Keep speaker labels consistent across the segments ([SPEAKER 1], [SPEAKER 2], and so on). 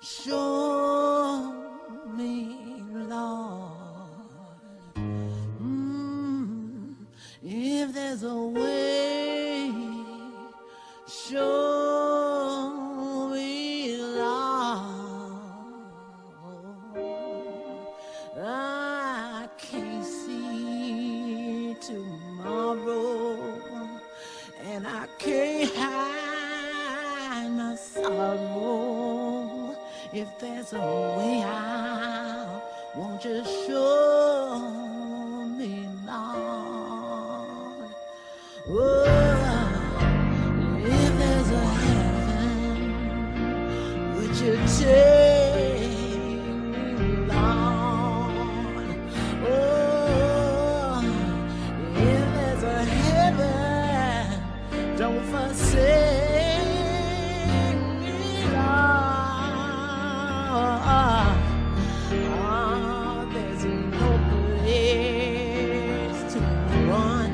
[SPEAKER 1] Show me, Lord, if there's a way. Show me, Lord, I can't see tomorrow, and I can't hide my sorrow. If there's a way out, won't you show me, Lord? Oh, if there's a heaven, would you take me, Lord? Oh, if there's a heaven, don't forsake. There's no place to run.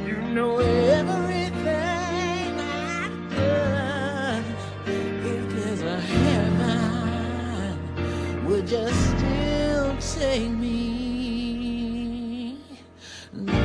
[SPEAKER 1] You know everything I've done. If there's a heaven, would you still take me, Lord?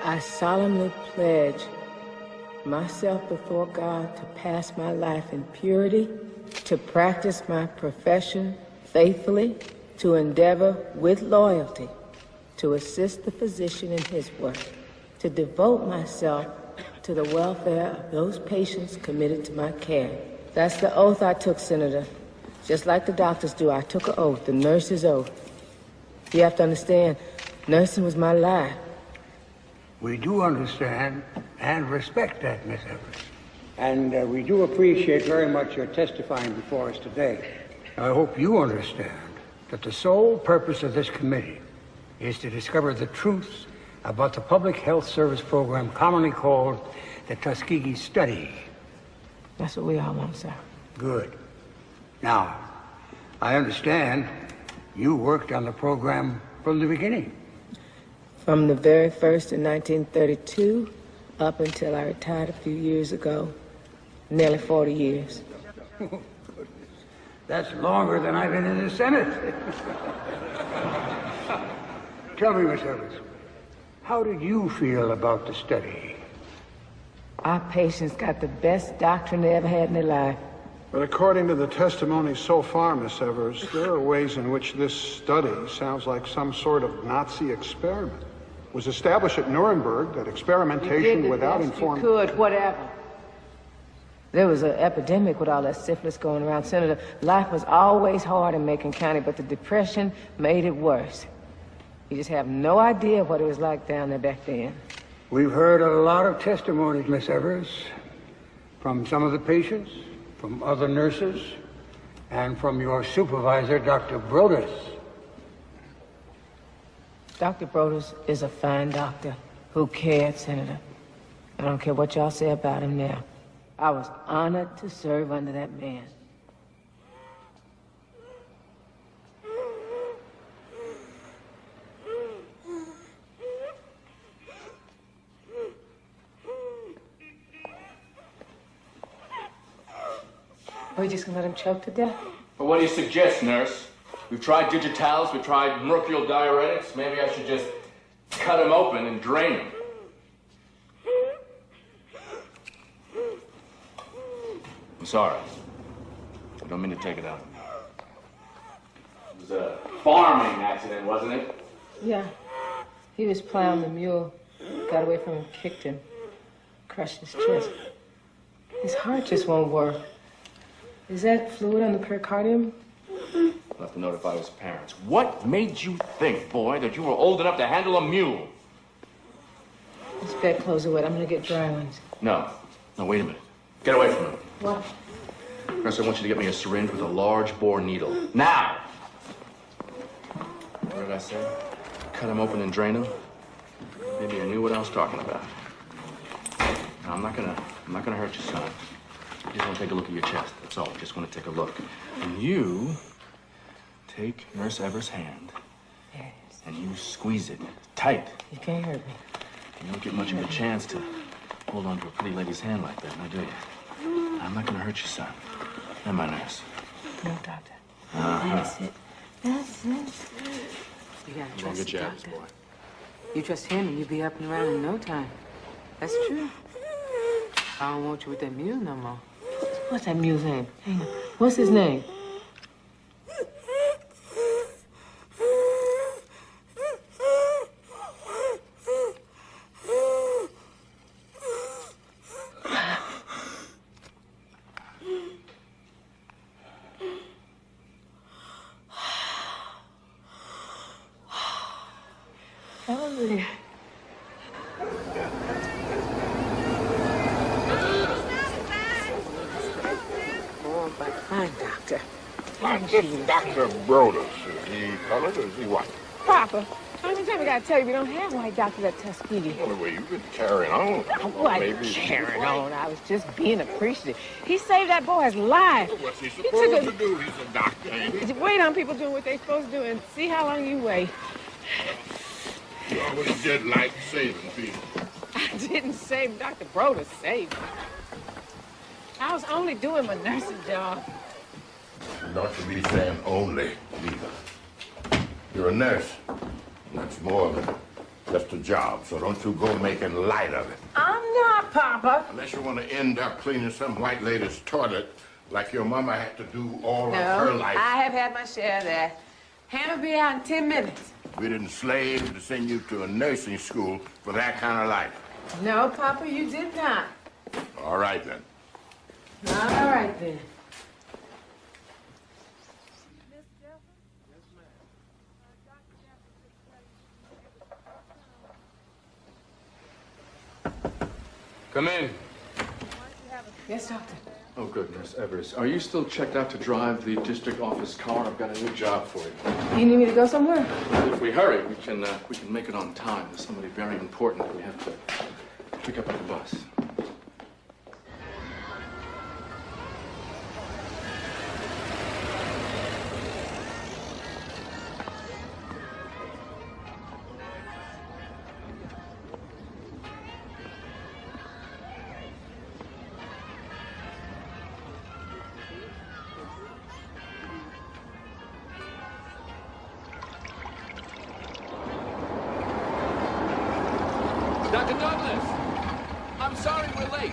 [SPEAKER 2] I solemnly pledge myself before God to pass my life in purity, to practice my profession faithfully, to endeavor with loyalty, to assist the physician in his work, to devote myself to the welfare of those patients committed to my care. That's the oath I took, Senator. Just like the doctors do, I took an oath, the nurse's oath. You have to understand, nursing was my life.
[SPEAKER 3] We do understand and respect that, Miss Evers.
[SPEAKER 4] And we do appreciate very much your testifying before us today.
[SPEAKER 3] I hope you understand that the sole purpose of this committee is to discover the truth about the public health service program commonly called the Tuskegee study.
[SPEAKER 2] That's what we all want, sir.
[SPEAKER 3] Good. Now, I understand you worked on the program from the beginning.
[SPEAKER 2] From the very first in 1932 up until I retired a few years ago. Nearly 40 years.
[SPEAKER 3] Oh, that's longer than I've been in the Senate. Tell me, Miss Evers, how did you feel about the study?
[SPEAKER 2] Our patients got the best doctrine they ever had in their life.
[SPEAKER 5] But according to the testimony so far, Miss Evers, there are ways in which this study sounds like some sort of Nazi experiment. It was established at Nuremberg that experimentation without informed...
[SPEAKER 2] You could, whatever. There was an epidemic with all that syphilis going around. Senator, life was always hard in Macon County, but the Depression made it worse. You just have no idea what it was like down there back then.
[SPEAKER 3] We've heard a lot of testimonies, Miss Evers, from some of the patients, from other nurses, and from your supervisor, Dr. Brodus.
[SPEAKER 2] Dr. Brodus is a fine doctor who cared, Senator. I don't care what y'all say about him now. I was honored to serve under that man. Are we just gonna let him choke to death?
[SPEAKER 6] Well, what do you suggest, nurse? We've tried digitalis, we've tried mercurial diuretics. Maybe I should just cut him open and drain him. I'm sorry. I don't mean to take it out. It was a farming accident, wasn't it?
[SPEAKER 2] Yeah. He was plowing the mule. Got away from him, kicked him, crushed his chest. His heart just won't work. Is that fluid on the pericardium?
[SPEAKER 6] I'll have to notify his parents. What made you think, boy, that you were old enough to handle a mule?
[SPEAKER 2] This bedclothes are wet. I'm gonna get dry ones.
[SPEAKER 6] No. No, wait a minute. Get away from him.
[SPEAKER 2] What?
[SPEAKER 6] First, I want you to get me a syringe with a large bore needle. Now! What did I say? Cut him open and drain him? Maybe I knew what I was talking about. Now, I'm not gonna hurt you, son. I just want to take a look at your chest. That's all. Just want to take a look. And you take Nurse Evers' hand. And you squeeze it tight.
[SPEAKER 2] You can't hurt me.
[SPEAKER 6] You don't get much of a chance to hold on to a pretty lady's hand like that, now do you? I'm not gonna hurt you, son. Am I, nurse?
[SPEAKER 2] No, doctor.
[SPEAKER 6] That's
[SPEAKER 2] it. That's it. You gotta trust the
[SPEAKER 6] jabs,
[SPEAKER 2] doctor.
[SPEAKER 6] boy.
[SPEAKER 2] You trust him and you'll be up and around in no time. That's true. I don't want you with that mule no more. What's that mule's name? Hang on. What's his name? Hallelujah. Fine, doctor.
[SPEAKER 7] This Dr. Brodus, is he colored or is he white?
[SPEAKER 2] Papa, how many times I gotta tell you we don't have white doctors at Tuskegee?
[SPEAKER 7] Well, the way you've been carrying on.
[SPEAKER 2] What? Carrying on. I was just being appreciative. He saved that boy's life.
[SPEAKER 7] What's he supposed to do? He's a doctor, ain't he?
[SPEAKER 2] Wait on people doing what they're supposed to do and see how long you wait.
[SPEAKER 7] You always did like saving people.
[SPEAKER 2] I didn't save him. Dr. Brodus saved him. I was only doing my nursing job.
[SPEAKER 7] Don't you be saying only, either. You're a nurse. That's more than just a job, so don't you go making light of it.
[SPEAKER 2] I'm not, Papa.
[SPEAKER 7] Unless you want to end up cleaning some white lady's toilet like your mama had to do all of her life.
[SPEAKER 2] I have had my share of that. Hannah will be out in 10 minutes.
[SPEAKER 7] We didn't slave to send you to a nursing school for that kind of life.
[SPEAKER 2] No, Papa, you did not.
[SPEAKER 7] All right, then.
[SPEAKER 2] All right, then.
[SPEAKER 6] Come in.
[SPEAKER 2] Yes, doctor.
[SPEAKER 6] Oh, good, Nurse Evers. Are you still checked out to drive the district office car? I've got a new job for you.
[SPEAKER 2] You need me to go somewhere?
[SPEAKER 6] If we hurry, we can make it on time. There's somebody very important that we have to pick up at the bus. Dr. Douglas! I'm sorry we're late.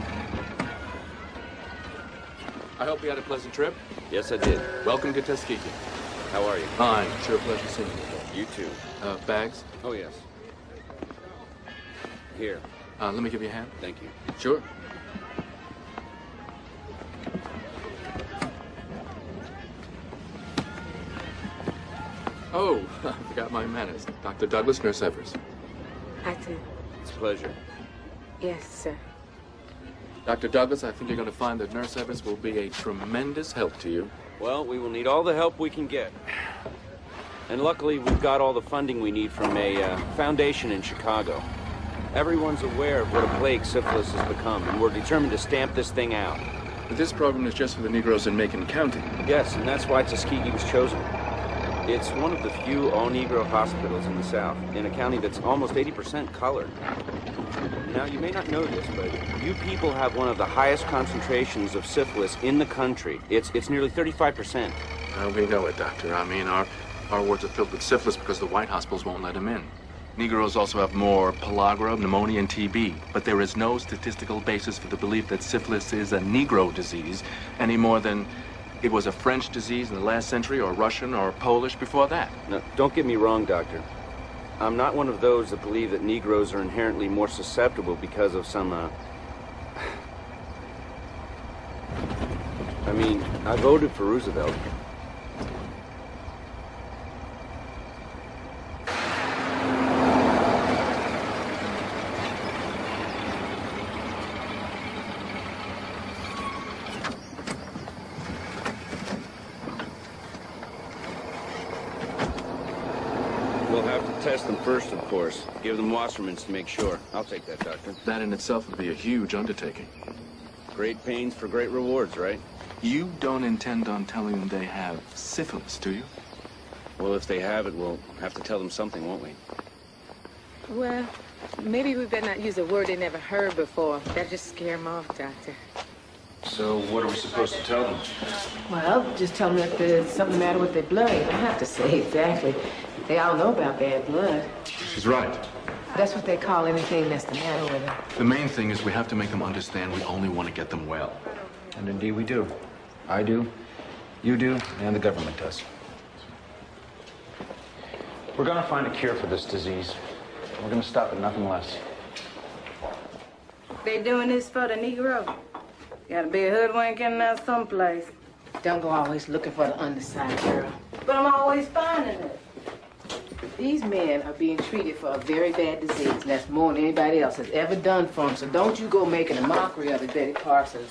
[SPEAKER 6] I hope you had a pleasant trip.
[SPEAKER 8] Yes, I did.
[SPEAKER 6] Welcome to Tuskegee.
[SPEAKER 8] How are you?
[SPEAKER 6] Fine. Sure pleasure seeing you.
[SPEAKER 8] You too.
[SPEAKER 6] Bags?
[SPEAKER 8] Oh, yes. Here.
[SPEAKER 6] Let me give you a hand.
[SPEAKER 8] Thank you.
[SPEAKER 6] Sure. Oh, I forgot my manners. Dr. Douglas, Nurse Evers.
[SPEAKER 2] I do.
[SPEAKER 8] It's a pleasure.
[SPEAKER 2] Yes, sir.
[SPEAKER 6] Dr. Douglas, I think you're going to find that Nurse Evers will be a tremendous help to you.
[SPEAKER 8] Well, we will need all the help we can get. And luckily, we've got all the funding we need from a foundation in Chicago. Everyone's aware of what a plague syphilis has become, and we're determined to stamp this thing out.
[SPEAKER 6] But this program is just for the Negroes in Macon County.
[SPEAKER 8] Yes, and that's why Tuskegee was chosen. It's one of the few all-Negro hospitals in the South, in a county that's almost 80% colored. Now, you may not know this, but you people have one of the highest concentrations of syphilis in the country. It's nearly 35%.
[SPEAKER 6] We know it, Doctor. I mean, our wards are filled with syphilis because the white hospitals won't let them in. Negroes also have more pellagra, pneumonia, and TB, but there is no statistical basis for the belief that syphilis is a Negro disease any more than it was a French disease in the last century, or Russian, or Polish before that.
[SPEAKER 8] Now, don't get me wrong, Doctor. I'm not one of those that believe that Negroes are inherently more susceptible because of some, I mean, I voted for Roosevelt. We'll have to test them first, of course. Give them Wassermans to make sure. I'll take that, Doctor.
[SPEAKER 6] That in itself would be a huge undertaking.
[SPEAKER 8] Great pains for great rewards, right?
[SPEAKER 6] You don't intend on telling them they have syphilis, do you?
[SPEAKER 8] Well, if they have it, we'll have to tell them something, won't we?
[SPEAKER 2] Well, maybe we better not use a word they never heard before. That'll just scare them off, Doctor.
[SPEAKER 8] So what are we supposed to tell them?
[SPEAKER 2] Well, just tell them that there's something the matter with their blood. You don't have to say exactly. They all know about bad blood.
[SPEAKER 6] She's right.
[SPEAKER 2] That's what they call anything that's the matter with them.
[SPEAKER 6] The main thing is we have to make them understand we only want to get them well.
[SPEAKER 9] And indeed we do. I do, you do, and the government does. We're gonna find a cure for this disease. We're gonna stop at nothing less.
[SPEAKER 10] They doing this for the Negro. Gotta be a hoodwink in there someplace.
[SPEAKER 2] Don't go always looking for the underside, girl.
[SPEAKER 10] But I'm always finding it.
[SPEAKER 2] These men are being treated for a very bad disease, and that's more than anybody else has ever done for them. So don't you go making a mockery of it, Betty Parsons.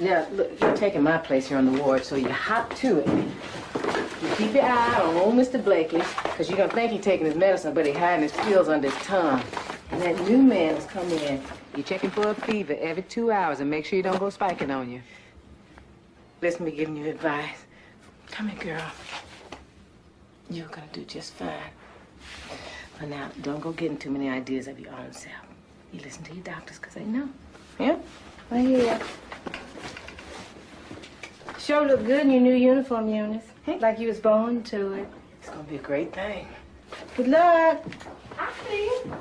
[SPEAKER 2] Now, look, you're taking my place here on the ward, so you hop to it. You keep your eye on old Mr. Blakely, because you're going to think he's taking his medicine, but he's hiding his pills under his tongue. And that new man has come in. You check him for a fever every 2 hours and make sure he don't go spiking on you. Listen to me giving you advice. Come here, girl. You're going to do just fine. But now, don't go getting too many ideas of your own self. You listen to your doctors, because they know. Yeah?
[SPEAKER 10] I hear. Sure look good in your new uniform, Eunice. Like you was born to it.
[SPEAKER 2] It's going to be a great thing.
[SPEAKER 10] Good luck. I see you.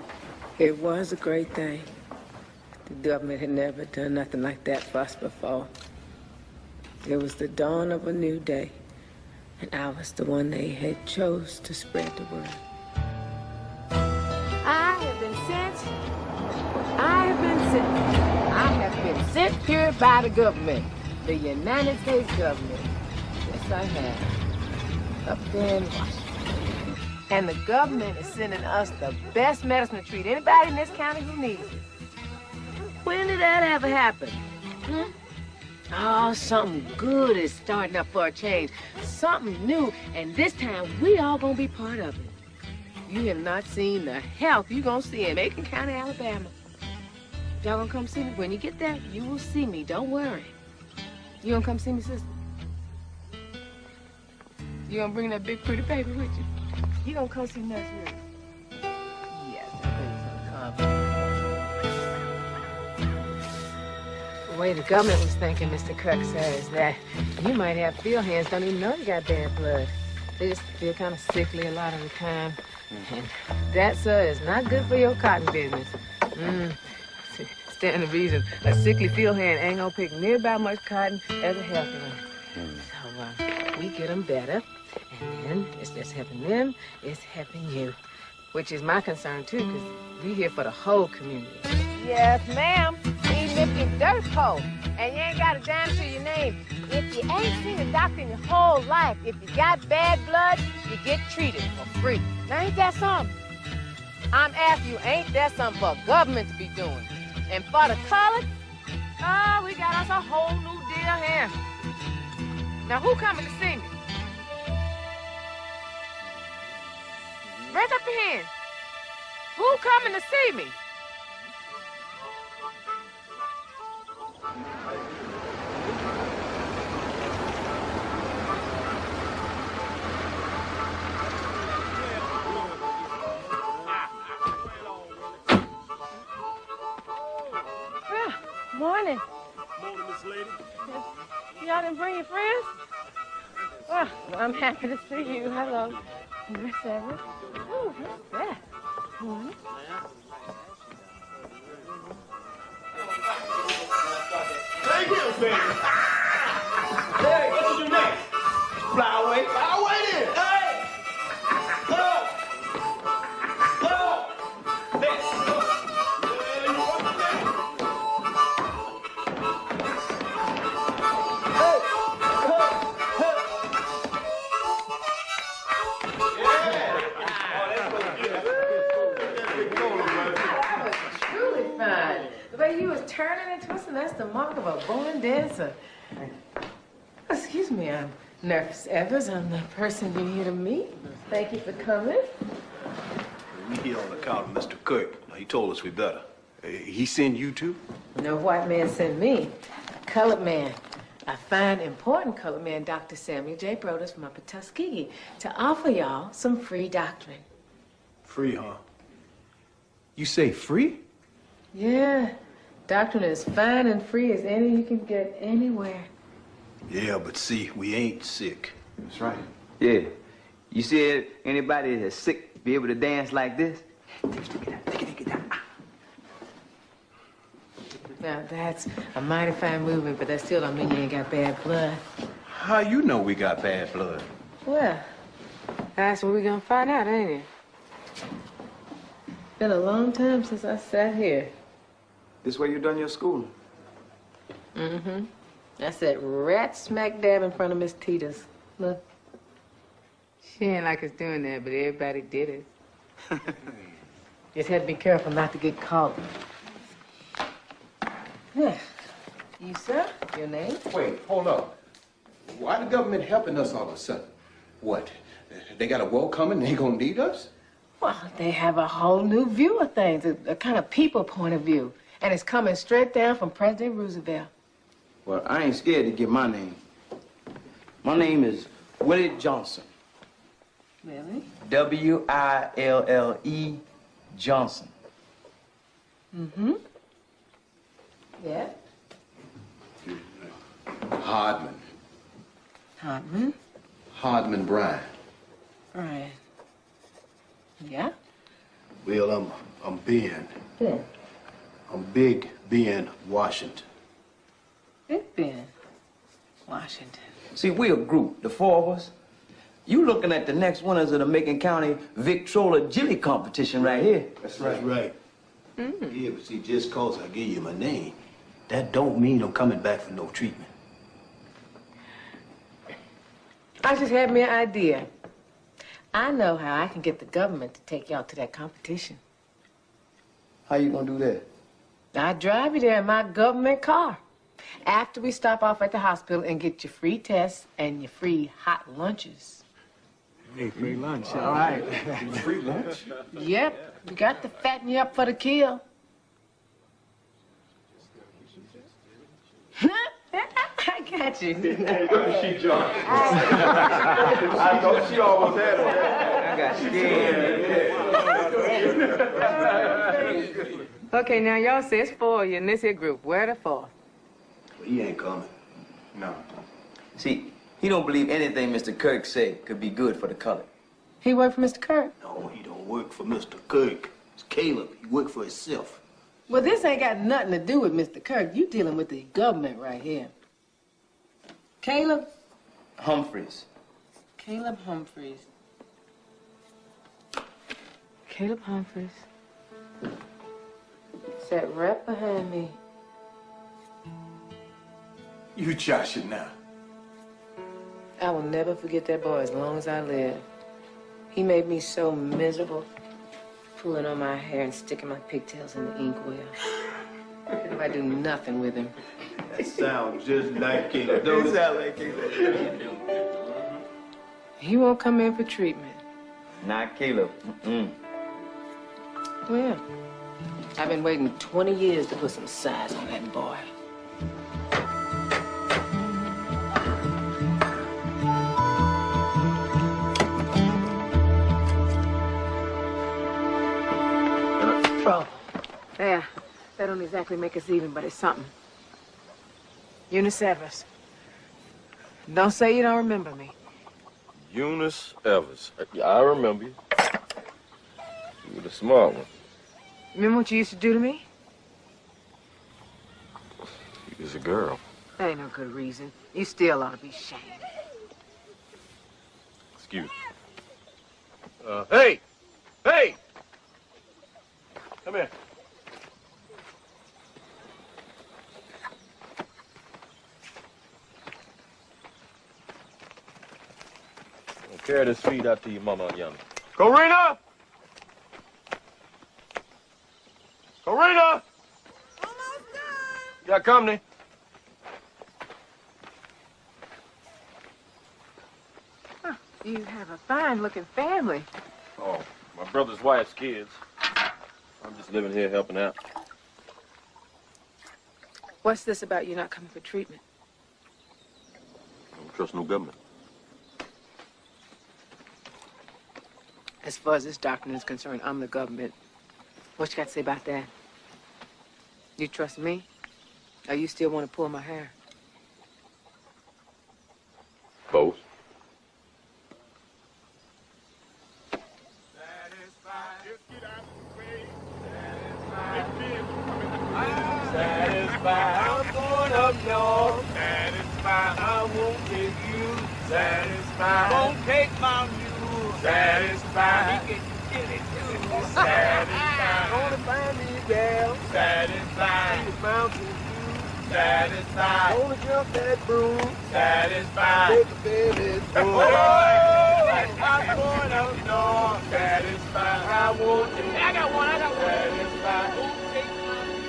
[SPEAKER 2] It was a great thing. The government had never done nothing like that for us before. It was the dawn of a new day, and I was the one they had chose to spread the word. I have been sent here by the government, the United States government. Yes, I have. Up there in Washington. And the government is sending us the best medicine to treat anybody in this county who needs it. When did that ever happen? Oh, something good is starting up for a change. Something new, and this time we all gonna be part of it. You have not seen the help you're gonna see in Macon County, Alabama. Y'all gonna come see me? When you get there, you will see me. Don't worry. You gonna come see me, sister? You gonna bring that big pretty baby with you? You gonna come see Nurse Ruth? Yes, I think so. Come. The way the government was thinking, Mr. Kirk says, that you might have field hands, don't even know you got bad blood. They just feel kind of sickly a lot of the time. And that, sir, is not good for your cotton business. Stand the reason. A sickly field hand ain't gonna pick near about much cotton as a healthy one. So, we get them better, and then it's just helping them, it's helping you. Which is my concern, too, because we here for the whole community. Yes, ma'am. Even if your dirt's cold and you ain't got a dime to your name, if you ain't seen a doctor in your whole life, if you got bad blood, you get treated for free. Now, ain't that something? I'm asking you, ain't that something for government to be doing? And for the colored, oh, we got us a whole new deal here. Now, who coming to see me? Raise up your hand. Who coming to see me? Morning.
[SPEAKER 11] Morning, Miss Lady.
[SPEAKER 2] Y'all didn't bring your friends? Well, I'm happy to see you. Hello, Miss Evans. Ooh, what's that? Morning.
[SPEAKER 11] Hey, Wills, baby. Hey, what you do next? Fly away. Fly away then. Hey! Go! Go! Next. Yeah, you want to
[SPEAKER 2] of a born dancer. Excuse me, I'm Nurse Evers. I'm the person you're here to meet. Thank you for coming.
[SPEAKER 12] We here on account of Mr. Kirk. He told us we better. He sent you too?
[SPEAKER 2] No white man sent me. A colored man. A fine, important colored man, Dr. Samuel J. Brodus from up at Tuskegee, to offer y'all some free doctrine.
[SPEAKER 12] Free, huh? You say free?
[SPEAKER 2] Yeah. Doctrine is fine and free as any you can get anywhere.
[SPEAKER 12] Yeah, but see, we ain't sick.
[SPEAKER 9] That's right.
[SPEAKER 11] Yeah. You said anybody that's sick be able to dance like this?
[SPEAKER 2] Now, that's a mighty fine movement, but that still don't mean you ain't got bad blood.
[SPEAKER 12] How you know we got bad blood?
[SPEAKER 2] Well, that's what we're gonna find out, ain't it? Been a long time since I sat here.
[SPEAKER 9] This way you done your schooling?
[SPEAKER 2] Mm-hmm. I sat right smack dab in front of Miss Tita's. Look. She ain't like us doing that, but everybody did it. Just had to be careful not to get caught. Yeah. You, sir? Your name?
[SPEAKER 13] Wait, hold up. Why the government helping us all of a sudden? What? They got a war coming and they gonna need us?
[SPEAKER 2] Well, they have a whole new view of things, a kind of people point of view. And it's coming straight down from President Roosevelt.
[SPEAKER 11] Well, I ain't scared to give my name. My name is Willie Johnson.
[SPEAKER 2] Really?
[SPEAKER 11] W-I-L-L-E Johnson.
[SPEAKER 2] Mm-hmm. Yeah?
[SPEAKER 13] Hardman.
[SPEAKER 2] Hardman?
[SPEAKER 13] Hardman Bryan.
[SPEAKER 2] Right. Yeah?
[SPEAKER 12] Well, I'm Ben.
[SPEAKER 2] Ben.
[SPEAKER 12] I'm Big Ben Washington.
[SPEAKER 2] Big Ben. Washington.
[SPEAKER 11] See, we a group, the four of us. You looking at the next winners of the Macon County Victrola Jilly competition right here.
[SPEAKER 12] That's right.
[SPEAKER 2] Mm.
[SPEAKER 12] Yeah, but see, just cause I give you my name, that don't mean I'm coming back for no treatment.
[SPEAKER 2] I just had me an idea. I know how I can get the government to take y'all to that competition.
[SPEAKER 11] How you gonna do that?
[SPEAKER 2] I drive you there in my government car. After we stop off at the hospital and get your free tests and your free hot lunches.
[SPEAKER 12] Hey, free lunch, all right. Free lunch?
[SPEAKER 2] Yep, we got to fatten you up for the kill. I got you.
[SPEAKER 11] She jumped. I know she almost had it. I got scared.
[SPEAKER 2] Okay, now y'all say it's four of you in this here group. Where the fourth?
[SPEAKER 12] He ain't coming.
[SPEAKER 11] No. See, he don't believe anything Mr. Kirk said could be good for the color.
[SPEAKER 2] He work for Mr. Kirk?
[SPEAKER 12] No, he don't work for Mr. Kirk. It's Caleb. He work for himself.
[SPEAKER 2] Well, this ain't got nothing to do with Mr. Kirk. You dealing with the government right here. Caleb?
[SPEAKER 11] Humphreys.
[SPEAKER 2] Caleb Humphreys. Caleb Humphreys. Sat right behind me.
[SPEAKER 12] You joshing now.
[SPEAKER 2] I will never forget that boy as long as I live. He made me so miserable, pulling on my hair and sticking my pigtails in the inkwell. If I do nothing with him.
[SPEAKER 12] That sounds just like Caleb. Don't it sound like Caleb?
[SPEAKER 2] He won't come in for treatment.
[SPEAKER 11] Not Caleb.
[SPEAKER 2] Well, I've been waiting 20 years to put some size on that boy. Oh, yeah. That don't exactly make us even, but it's something. Eunice Evers. Don't say you don't remember me.
[SPEAKER 14] Eunice Evers. Yeah, I remember you. You were the smart one.
[SPEAKER 2] Remember what you used to do to me?
[SPEAKER 14] You was a girl.
[SPEAKER 2] That ain't no good reason. You still ought to be ashamed.
[SPEAKER 14] Excuse me. Hey! Hey! Come here. Carry this feed out to your mama on yonder. Corina! Corina! Almost done. You got company?
[SPEAKER 2] You have a fine-looking family.
[SPEAKER 14] Oh, my brother's wife's kids. I'm just living here helping out.
[SPEAKER 2] What's this about you not coming for treatment?
[SPEAKER 14] I don't trust no government.
[SPEAKER 2] As far as this doctrine is concerned, I'm the government. What you got to say about that? You trust me? Or you still want to pull my hair?
[SPEAKER 14] Both.
[SPEAKER 1] Satisfied, I'm going up north. Satisfied, I won't take you. Satisfied, won't take my mule. Satisfied, he can get it too. Satisfied, gonna find me there. Satisfied, the mountain view. Satisfied, gonna jump that broom. Satisfied, take a baby's boom. I'm going up north. Satisfied, I won't take. I got one. Satisfied, won't take my mule.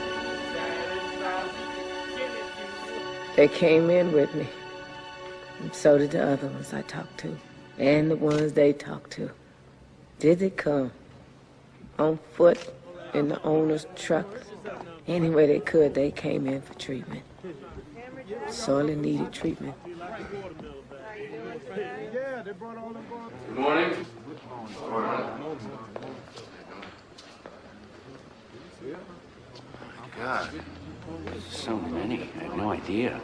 [SPEAKER 2] They came in with me. And so did the other ones I talked to. And the ones they talked to. Did they come? On foot, in the owner's truck. Any way they could, they came in for treatment. Sorely needed treatment.
[SPEAKER 6] Good morning.
[SPEAKER 8] God, so many. I had no idea.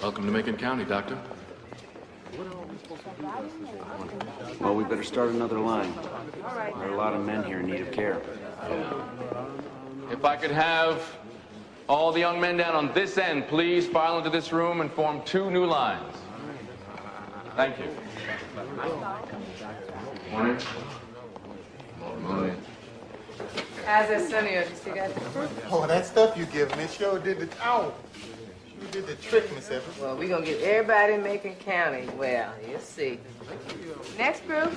[SPEAKER 6] Welcome to Macon County, Doctor.
[SPEAKER 8] Well, we better start another line. There are a lot of men here in need of care.
[SPEAKER 6] If I could have all the young men down on this end, please file into this room and form 2 new lines. Thank you. Morning. Morning.
[SPEAKER 2] How's that sunny? You still got it?
[SPEAKER 15] Oh, that stuff you give me sure did the... Oh, you did the trick, Miss Evans.
[SPEAKER 2] Well, we're going to get everybody in Macon County. Well, you'll see. Next group.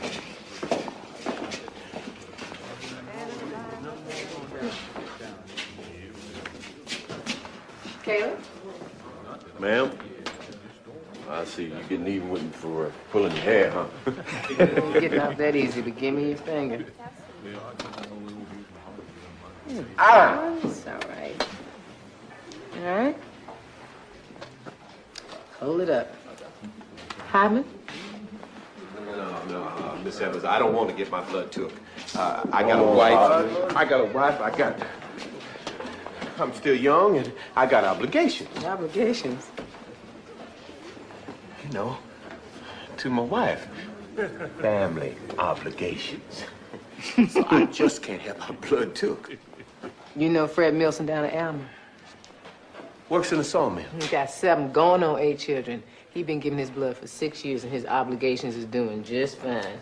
[SPEAKER 2] Caleb?
[SPEAKER 14] Ma'am? I see you getting even with me for pulling your hair, huh?
[SPEAKER 2] Getting off that easy, but give me your finger.
[SPEAKER 15] Ah!
[SPEAKER 2] It's all right. All right? Hold it up. Hyman?
[SPEAKER 13] No, Miss Evans, I don't want to get my blood took. I got a wife. I'm still young, and I got obligations.
[SPEAKER 2] Obligations?
[SPEAKER 13] You know, to my wife. Family obligations. So I just can't have my blood took.
[SPEAKER 2] You know Fred Milson down at Alma?
[SPEAKER 13] Works in the sawmill.
[SPEAKER 2] He got 7 going on 8 children. He been giving his blood for 6 years, and his obligations is doing just fine.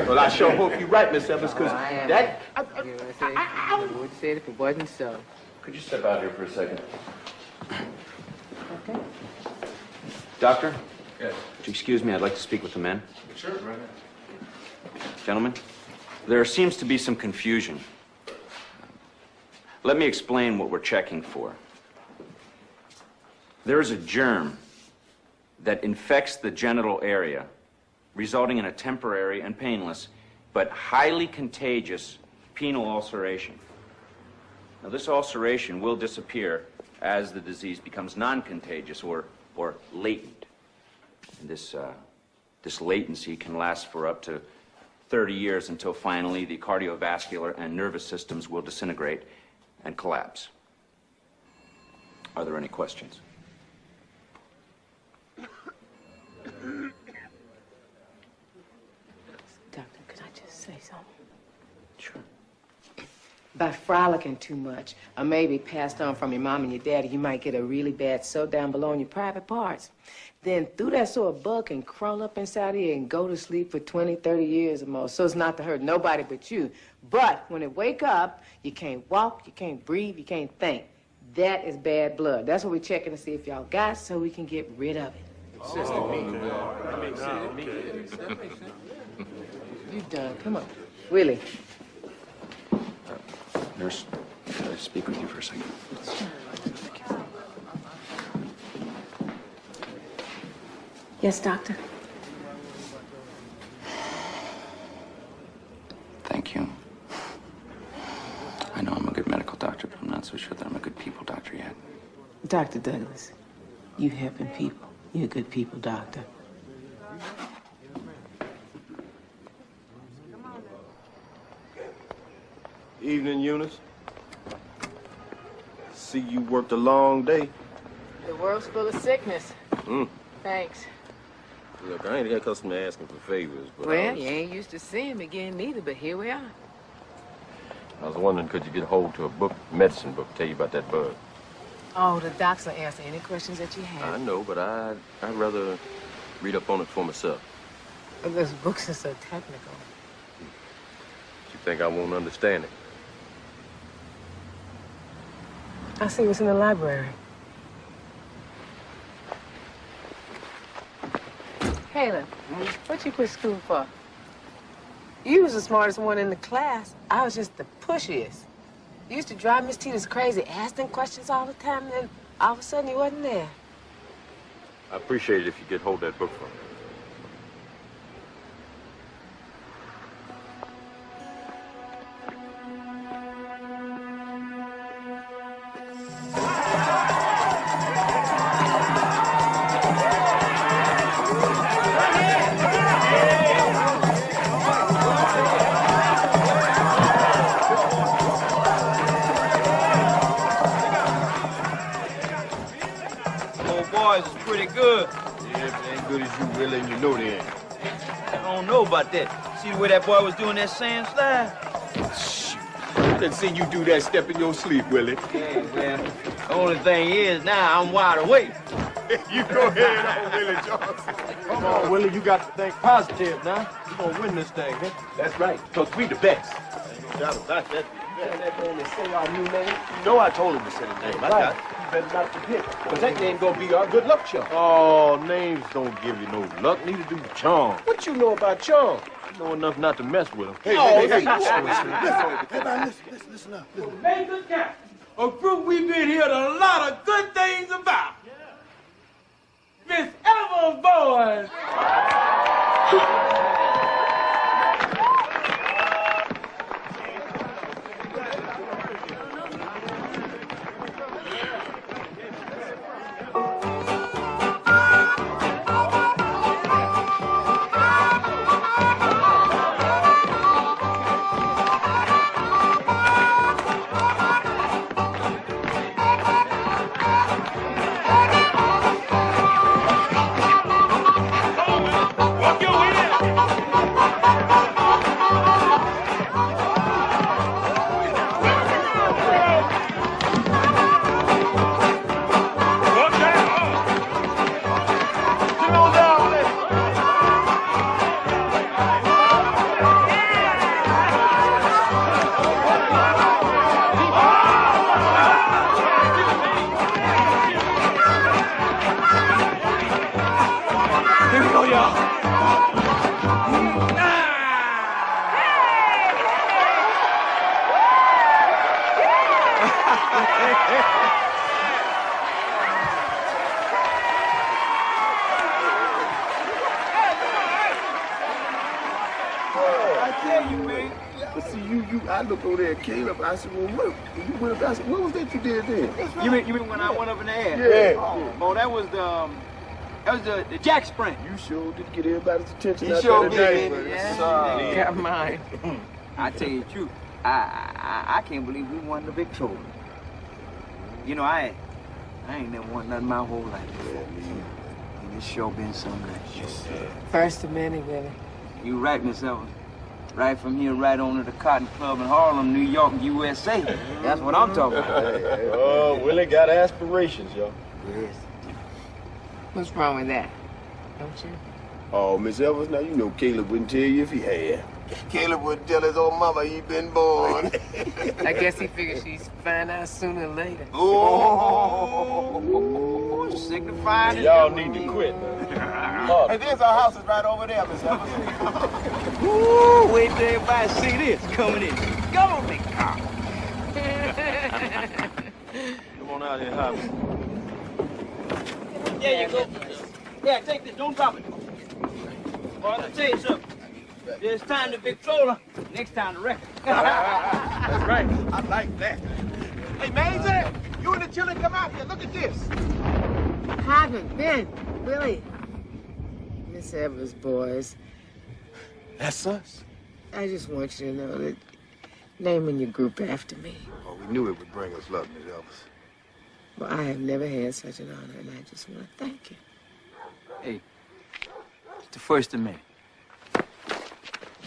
[SPEAKER 13] Well, I sure hope you're right, Miss Evans, because that...
[SPEAKER 2] I would say it if it wasn't so.
[SPEAKER 8] Could you step out here for a second?
[SPEAKER 2] Okay.
[SPEAKER 8] Doctor?
[SPEAKER 6] Yes.
[SPEAKER 8] Would you excuse me? I'd like to speak with the men.
[SPEAKER 6] Sure, right now.
[SPEAKER 8] Gentlemen, there seems to be some confusion. Let me explain what we're checking for. There is a germ that infects the genital area, resulting in a temporary and painless, but highly contagious penile ulceration. Now, this ulceration will disappear as the disease becomes non-contagious or latent. And this latency can last for up to 30 years until finally the cardiovascular and nervous systems will disintegrate and collapse. Are there any questions?
[SPEAKER 2] Doctor, could I just say something?
[SPEAKER 8] Sure.
[SPEAKER 2] By frolicking too much, or maybe passed on from your mom and your daddy, you might get a really bad sew down below in your private parts. Then through that so a bug can crawl up inside of you and go to sleep for 20, 30 years or more. So it's not to hurt nobody but you. But when it wake up, you can't walk, you can't breathe, you can't think. That is bad blood. That's what we're checking to see if y'all got so we can get rid of it. You done. Come on. Willie.
[SPEAKER 8] Nurse, can I speak with you for a second?
[SPEAKER 2] Yes, doctor?
[SPEAKER 8] Thank you. I know I'm a good medical doctor, but I'm not so sure that I'm a good people doctor yet.
[SPEAKER 2] Dr. Douglas, you helping people. You're a good people doctor.
[SPEAKER 14] Evening, Eunice. See you worked a long day.
[SPEAKER 2] The world's full of sickness. Thanks.
[SPEAKER 14] Look, I ain't got accustomed to asking for favors, but
[SPEAKER 2] Well, you ain't used to seeing me again neither, but here we are.
[SPEAKER 14] I was wondering, could you get hold to a book, medicine book, tell you about that bug?
[SPEAKER 2] Oh, the docs will answer any questions that you have.
[SPEAKER 14] I know, but I'd rather read up on it for myself.
[SPEAKER 2] Those books are so technical.
[SPEAKER 14] You think I won't understand it?
[SPEAKER 2] I see what's in the library. Caleb, what you quit school for? You was the smartest one in the class. I was just the pushiest. You used to drive Miss Tita's crazy, asking questions all the time, and then all of a sudden you wasn't there.
[SPEAKER 14] I appreciate it if you get hold of that book for me.
[SPEAKER 11] See the way that boy was doing that sand slide?
[SPEAKER 13] Shoot. I done seen you do that step in your sleep, Willie.
[SPEAKER 11] Yeah, well, the only thing is, now I'm wide awake.
[SPEAKER 13] You go ahead on, Willie Johnson.
[SPEAKER 14] Come on, Willie, you got to think positive now. You're going to win this thing, huh?
[SPEAKER 13] That's right, because we the best.
[SPEAKER 14] Ain't no doubt about that.
[SPEAKER 13] Tell that man to say our new name. You know I told him to say the name. I got it. You better not forget, because that name going to be our good luck charm.
[SPEAKER 14] Oh, names don't give you no luck. Neither do charm.
[SPEAKER 13] What you know about charm?
[SPEAKER 14] You know enough not to mess with them.
[SPEAKER 13] Hey, listen up. Listen up.
[SPEAKER 1] Major Captain, a group we've been hearing a lot of good things about. Miss Evans, boys.
[SPEAKER 13] I look over there at Caleb. I said, well, what was that you did then?
[SPEAKER 11] You mean when I went up in the air?
[SPEAKER 13] Yeah.
[SPEAKER 11] Oh, that was the jack sprint.
[SPEAKER 13] You sure did get everybody's attention.
[SPEAKER 11] You sure did, yeah.
[SPEAKER 2] Got mine.
[SPEAKER 11] I tell you the truth, I can't believe we won the Victoria. You know, I ain't never won nothing my whole life before. And it's sure been something nice.
[SPEAKER 13] Yes,
[SPEAKER 2] First of many, Willie.
[SPEAKER 11] You right, Miss Evans. Right from here, right on to the Cotton Club in Harlem, New York, USA. That's what I'm talking about.
[SPEAKER 14] Oh, Willie got aspirations, y'all.
[SPEAKER 11] Yes.
[SPEAKER 2] What's wrong with that? Don't you?
[SPEAKER 13] Oh, Miss Evans, now you know Caleb wouldn't tell you if he had. Caleb would tell his old mama he been born.
[SPEAKER 2] I guess he figured she'd find out sooner or later.
[SPEAKER 11] Oh, signifying.
[SPEAKER 14] Y'all need to quit, man.
[SPEAKER 13] Hey, there's our houses right over there, Miss Evans.
[SPEAKER 11] Ooh, wait till everybody see this coming in. Come on, big car.
[SPEAKER 14] Come on out here, Hobby.
[SPEAKER 11] There you go. Yeah, take this. Don't drop it. Boy, let me tell you something. This time the Victrola, next time the record.
[SPEAKER 13] That's right. I like that. Hey, Maisie, you and the children come out here. Look at this.
[SPEAKER 2] Haven't been, Willie. Miss Evers, boys.
[SPEAKER 13] That's us.
[SPEAKER 2] I just want you to know that naming your group after me.
[SPEAKER 13] Oh, we knew it would bring us luck, Miss Elvis.
[SPEAKER 2] Well, I have never had such an honor, and I just want to thank you.
[SPEAKER 11] Hey, it's the first of many.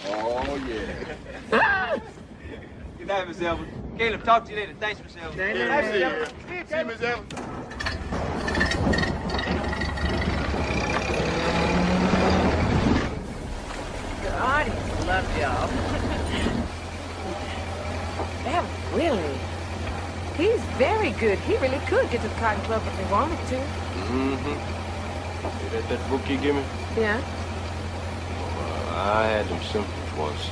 [SPEAKER 13] Oh, yeah.
[SPEAKER 11] Good night, Miss Elvis. Caleb, talk to you later. Thanks, Miss Elvis.
[SPEAKER 2] Good
[SPEAKER 13] night, Miss Elvis. See you, Miss Elvis.
[SPEAKER 2] The audience loved y'all. That Willie. He's very good. He really could get to the Cotton Club if he wanted to.
[SPEAKER 14] See that book you give me?
[SPEAKER 2] Yeah?
[SPEAKER 14] I had them symptoms once,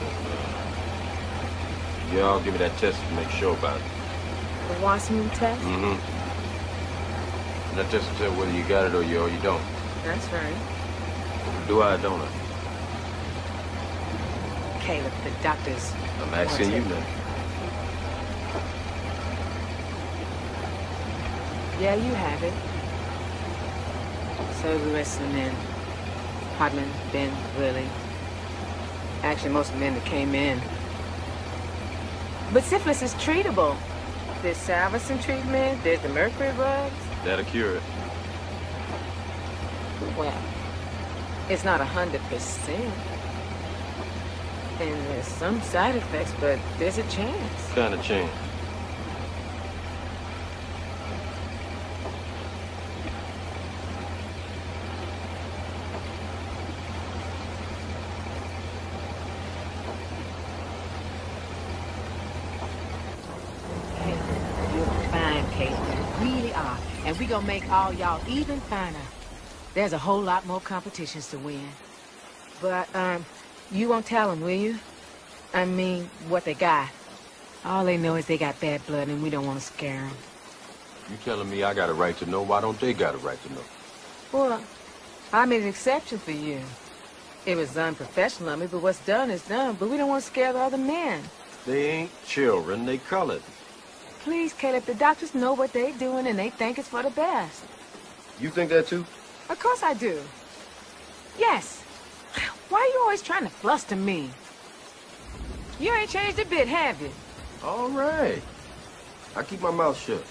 [SPEAKER 14] and y'all give me that test to make sure about it.
[SPEAKER 2] The Wasserman test?
[SPEAKER 14] And that test will tell whether you got it or you don't.
[SPEAKER 2] That's right.
[SPEAKER 14] Do I or don't I?
[SPEAKER 2] Caleb, the doctors.
[SPEAKER 14] I'm asking you now.
[SPEAKER 2] Yeah, you have it. So do the rest of the men. Hartman, Ben, Willie. Actually, most of the men that came in. But syphilis is treatable. There's Salvation treatment, there's the mercury drugs.
[SPEAKER 14] That'll cure it.
[SPEAKER 2] Well, it's not 100%. And there's some side effects, but there's a chance.
[SPEAKER 14] What kind of chance?
[SPEAKER 2] And we gonna make all y'all even finer. There's a whole lot more competitions to win. But, you won't tell them, will you? I mean, what they got. All they know is they got bad blood and we don't want to scare them.
[SPEAKER 14] You telling me I got a right to know? Why don't they got a right to know?
[SPEAKER 2] Well, I made an exception for you. It was unprofessional of me, but what's done is done. But we don't want to scare the other men.
[SPEAKER 14] They ain't children, they colored.
[SPEAKER 2] Please, Caleb, the doctors know what they're doing and they think it's for the best.
[SPEAKER 14] You think that too?
[SPEAKER 2] Of course I do. Yes. Why are you always trying to fluster me? You ain't changed a bit, have you?
[SPEAKER 14] All right. I keep my mouth shut.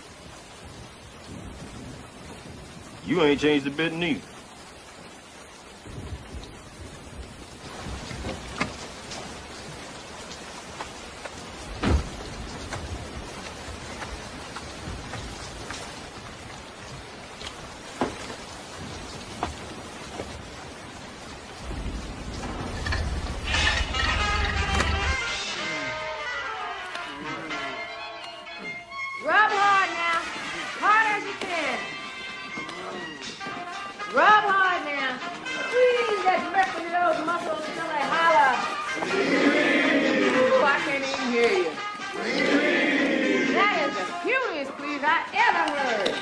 [SPEAKER 14] You ain't changed a bit neither.
[SPEAKER 2] Rub hard now. Hard as you can. Rub hard now. Squeeze that mercury in those muscles until they holler. Ooh, I can't even hear you. That is the cutest squeeze I ever heard.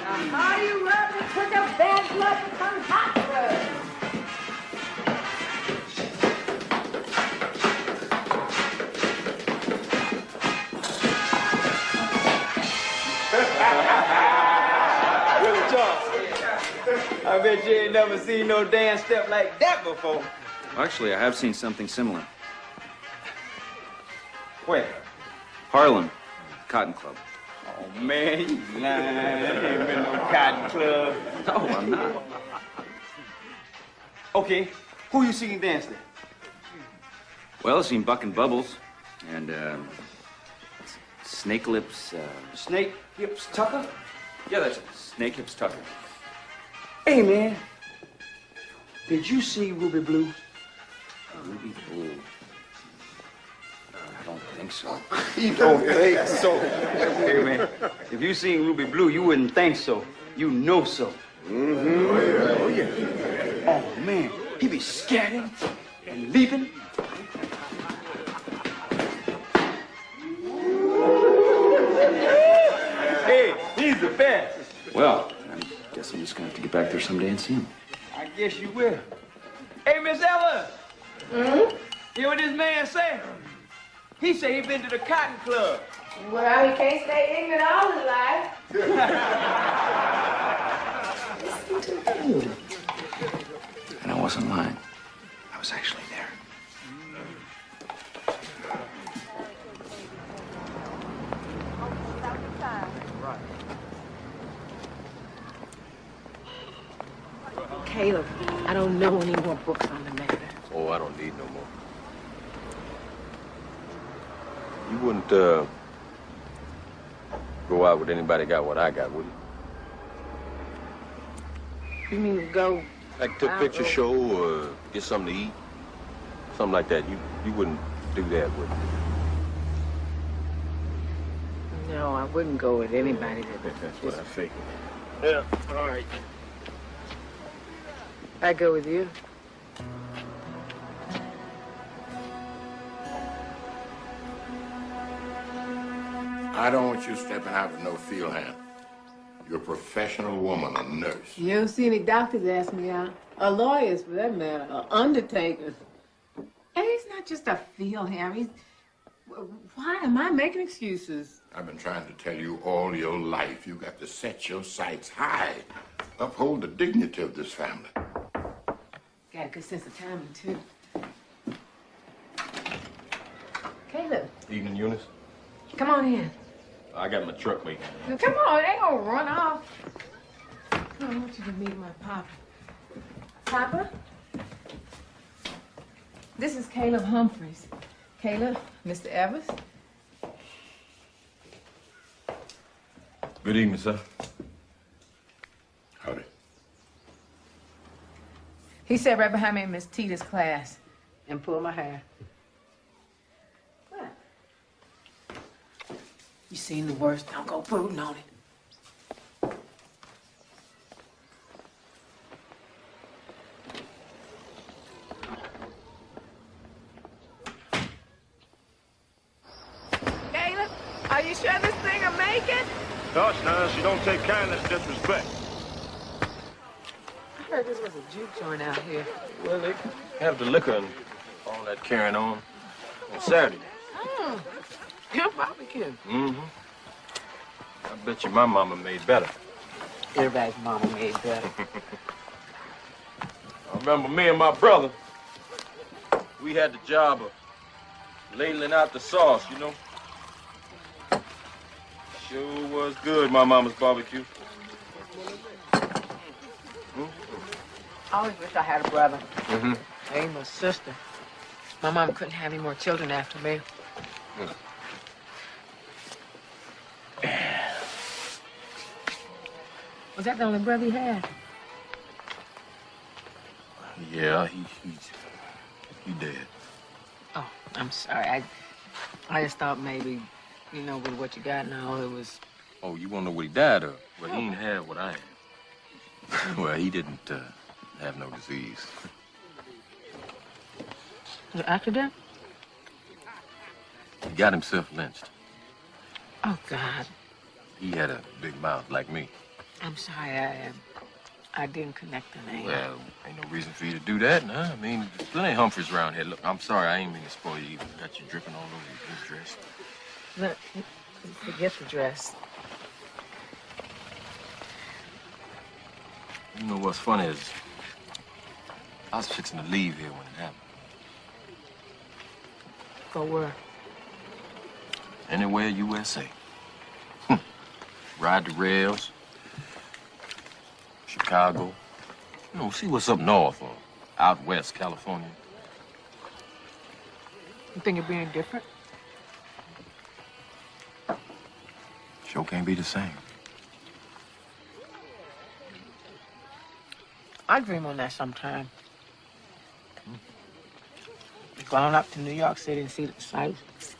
[SPEAKER 2] The harder you rub, the quicker bad blood becomes hot blood.
[SPEAKER 11] Willie Charles, I bet you ain't never seen no dance step like that before.
[SPEAKER 8] Actually, I have seen something similar.
[SPEAKER 11] Where?
[SPEAKER 8] Harlem, Cotton Club.
[SPEAKER 11] Oh, man, you lying. Ain't been no Cotton Club.
[SPEAKER 8] No, I'm not.
[SPEAKER 11] Okay, who you seen dance there?
[SPEAKER 8] Well, I've seen Buck and Bubbles and Snake Lips.
[SPEAKER 11] Snake Hips Tucker?
[SPEAKER 8] Yeah, that's it. Snake Hips Tucker.
[SPEAKER 11] Hey, man. Did you see Ruby Blue?
[SPEAKER 8] Ruby Blue. I don't think so.
[SPEAKER 11] You don't think so? Hey, man. If you seen Ruby Blue, you wouldn't think so. You know so.
[SPEAKER 13] Mm-hmm. Oh, yeah.
[SPEAKER 11] Oh, man. He be scatting and leaping. Hey, he's the best.
[SPEAKER 9] Well, I guess I'm just gonna have to get back there someday and see him.
[SPEAKER 11] I guess you will. Hey, Miss Ella.
[SPEAKER 10] Hmm?
[SPEAKER 11] Hear what this man say? He say he been to the Cotton Club.
[SPEAKER 10] Well, he can't stay ignorant all his life.
[SPEAKER 9] And I wasn't lying. I was actually there.
[SPEAKER 2] Caleb, I don't know any more books on the matter.
[SPEAKER 14] Oh, I don't need no more. You wouldn't, go out with anybody got what I got, would you?
[SPEAKER 2] You mean go
[SPEAKER 14] Like to a
[SPEAKER 2] out
[SPEAKER 14] picture
[SPEAKER 2] or-
[SPEAKER 14] show or get something to eat? Something like that. You wouldn't do that, would you?
[SPEAKER 2] No, I wouldn't go with anybody that...
[SPEAKER 14] That's what I figured. Yeah, all right.
[SPEAKER 2] I'd go with you.
[SPEAKER 7] I don't want you stepping out with no field hand. You're a professional woman, a nurse.
[SPEAKER 2] You don't see any doctors ask me out. Or lawyers, for that matter. Or undertakers. And he's not just a field hand. He's... Why am I making excuses?
[SPEAKER 7] I've been trying to tell you all your life. You got to set your sights high. Uphold the dignity of this family.
[SPEAKER 2] Got a good sense of timing, too. Caleb,
[SPEAKER 14] Evening, Eunice.
[SPEAKER 2] come on in.
[SPEAKER 14] I got my truck waiting.
[SPEAKER 2] Now, come on, it ain't gonna run off. I want you to meet my papa. Papa? This is Caleb Humphreys. Caleb, Mr. Evers.
[SPEAKER 14] Good evening, sir.
[SPEAKER 7] Howdy.
[SPEAKER 2] He sat right behind me in Miss Tita's class and pulled my hair. What? You seen the worst. Don't go brooding on it. Caleb, are you sure this thing will make it?
[SPEAKER 12] Gosh, now, she don't take kindness to disrespect.
[SPEAKER 2] I heard this was a juke joint out here.
[SPEAKER 14] Well, they have the liquor and all that carrying on Saturday.
[SPEAKER 2] Your barbecue.
[SPEAKER 14] Mm-hmm. I bet you my mama made better.
[SPEAKER 2] Everybody's mama made better.
[SPEAKER 14] I remember me and my brother, we had the job of ladling out the sauce, you know. Sure was good, my mama's barbecue.
[SPEAKER 2] I always wish I had a brother.
[SPEAKER 14] Mm-hmm.
[SPEAKER 2] I ain't my sister. My mom couldn't have any more children after me. Was that the only brother you had?
[SPEAKER 14] Yeah, he dead.
[SPEAKER 2] Oh, I'm sorry. I just thought maybe, you know, with what you got now, it was...
[SPEAKER 14] Oh, you want to know what he died of? Well, he ain't had what I had. Well, he didn't have no disease.
[SPEAKER 2] Was it an accident?
[SPEAKER 14] He got himself lynched.
[SPEAKER 2] Oh, God.
[SPEAKER 14] He had a big mouth like me.
[SPEAKER 2] I'm sorry, I didn't connect the name.
[SPEAKER 14] Well, ain't no reason for you to do that, nah. I mean, there's plenty of Humphreys around here. Look, I'm sorry, I ain't mean to spoil you either. Got you dripping all over your dress.
[SPEAKER 2] Look, forget the dress.
[SPEAKER 14] You know what's funny is, I was fixing to leave here when it happened.
[SPEAKER 2] Go where?
[SPEAKER 14] Anywhere USA. Ride the rails. Chicago. You know, see what's up north or out west, California.
[SPEAKER 2] You think it'd be any different?
[SPEAKER 14] Sure can't be the same.
[SPEAKER 2] I dream on that sometime. Going up to New York City and see the sights.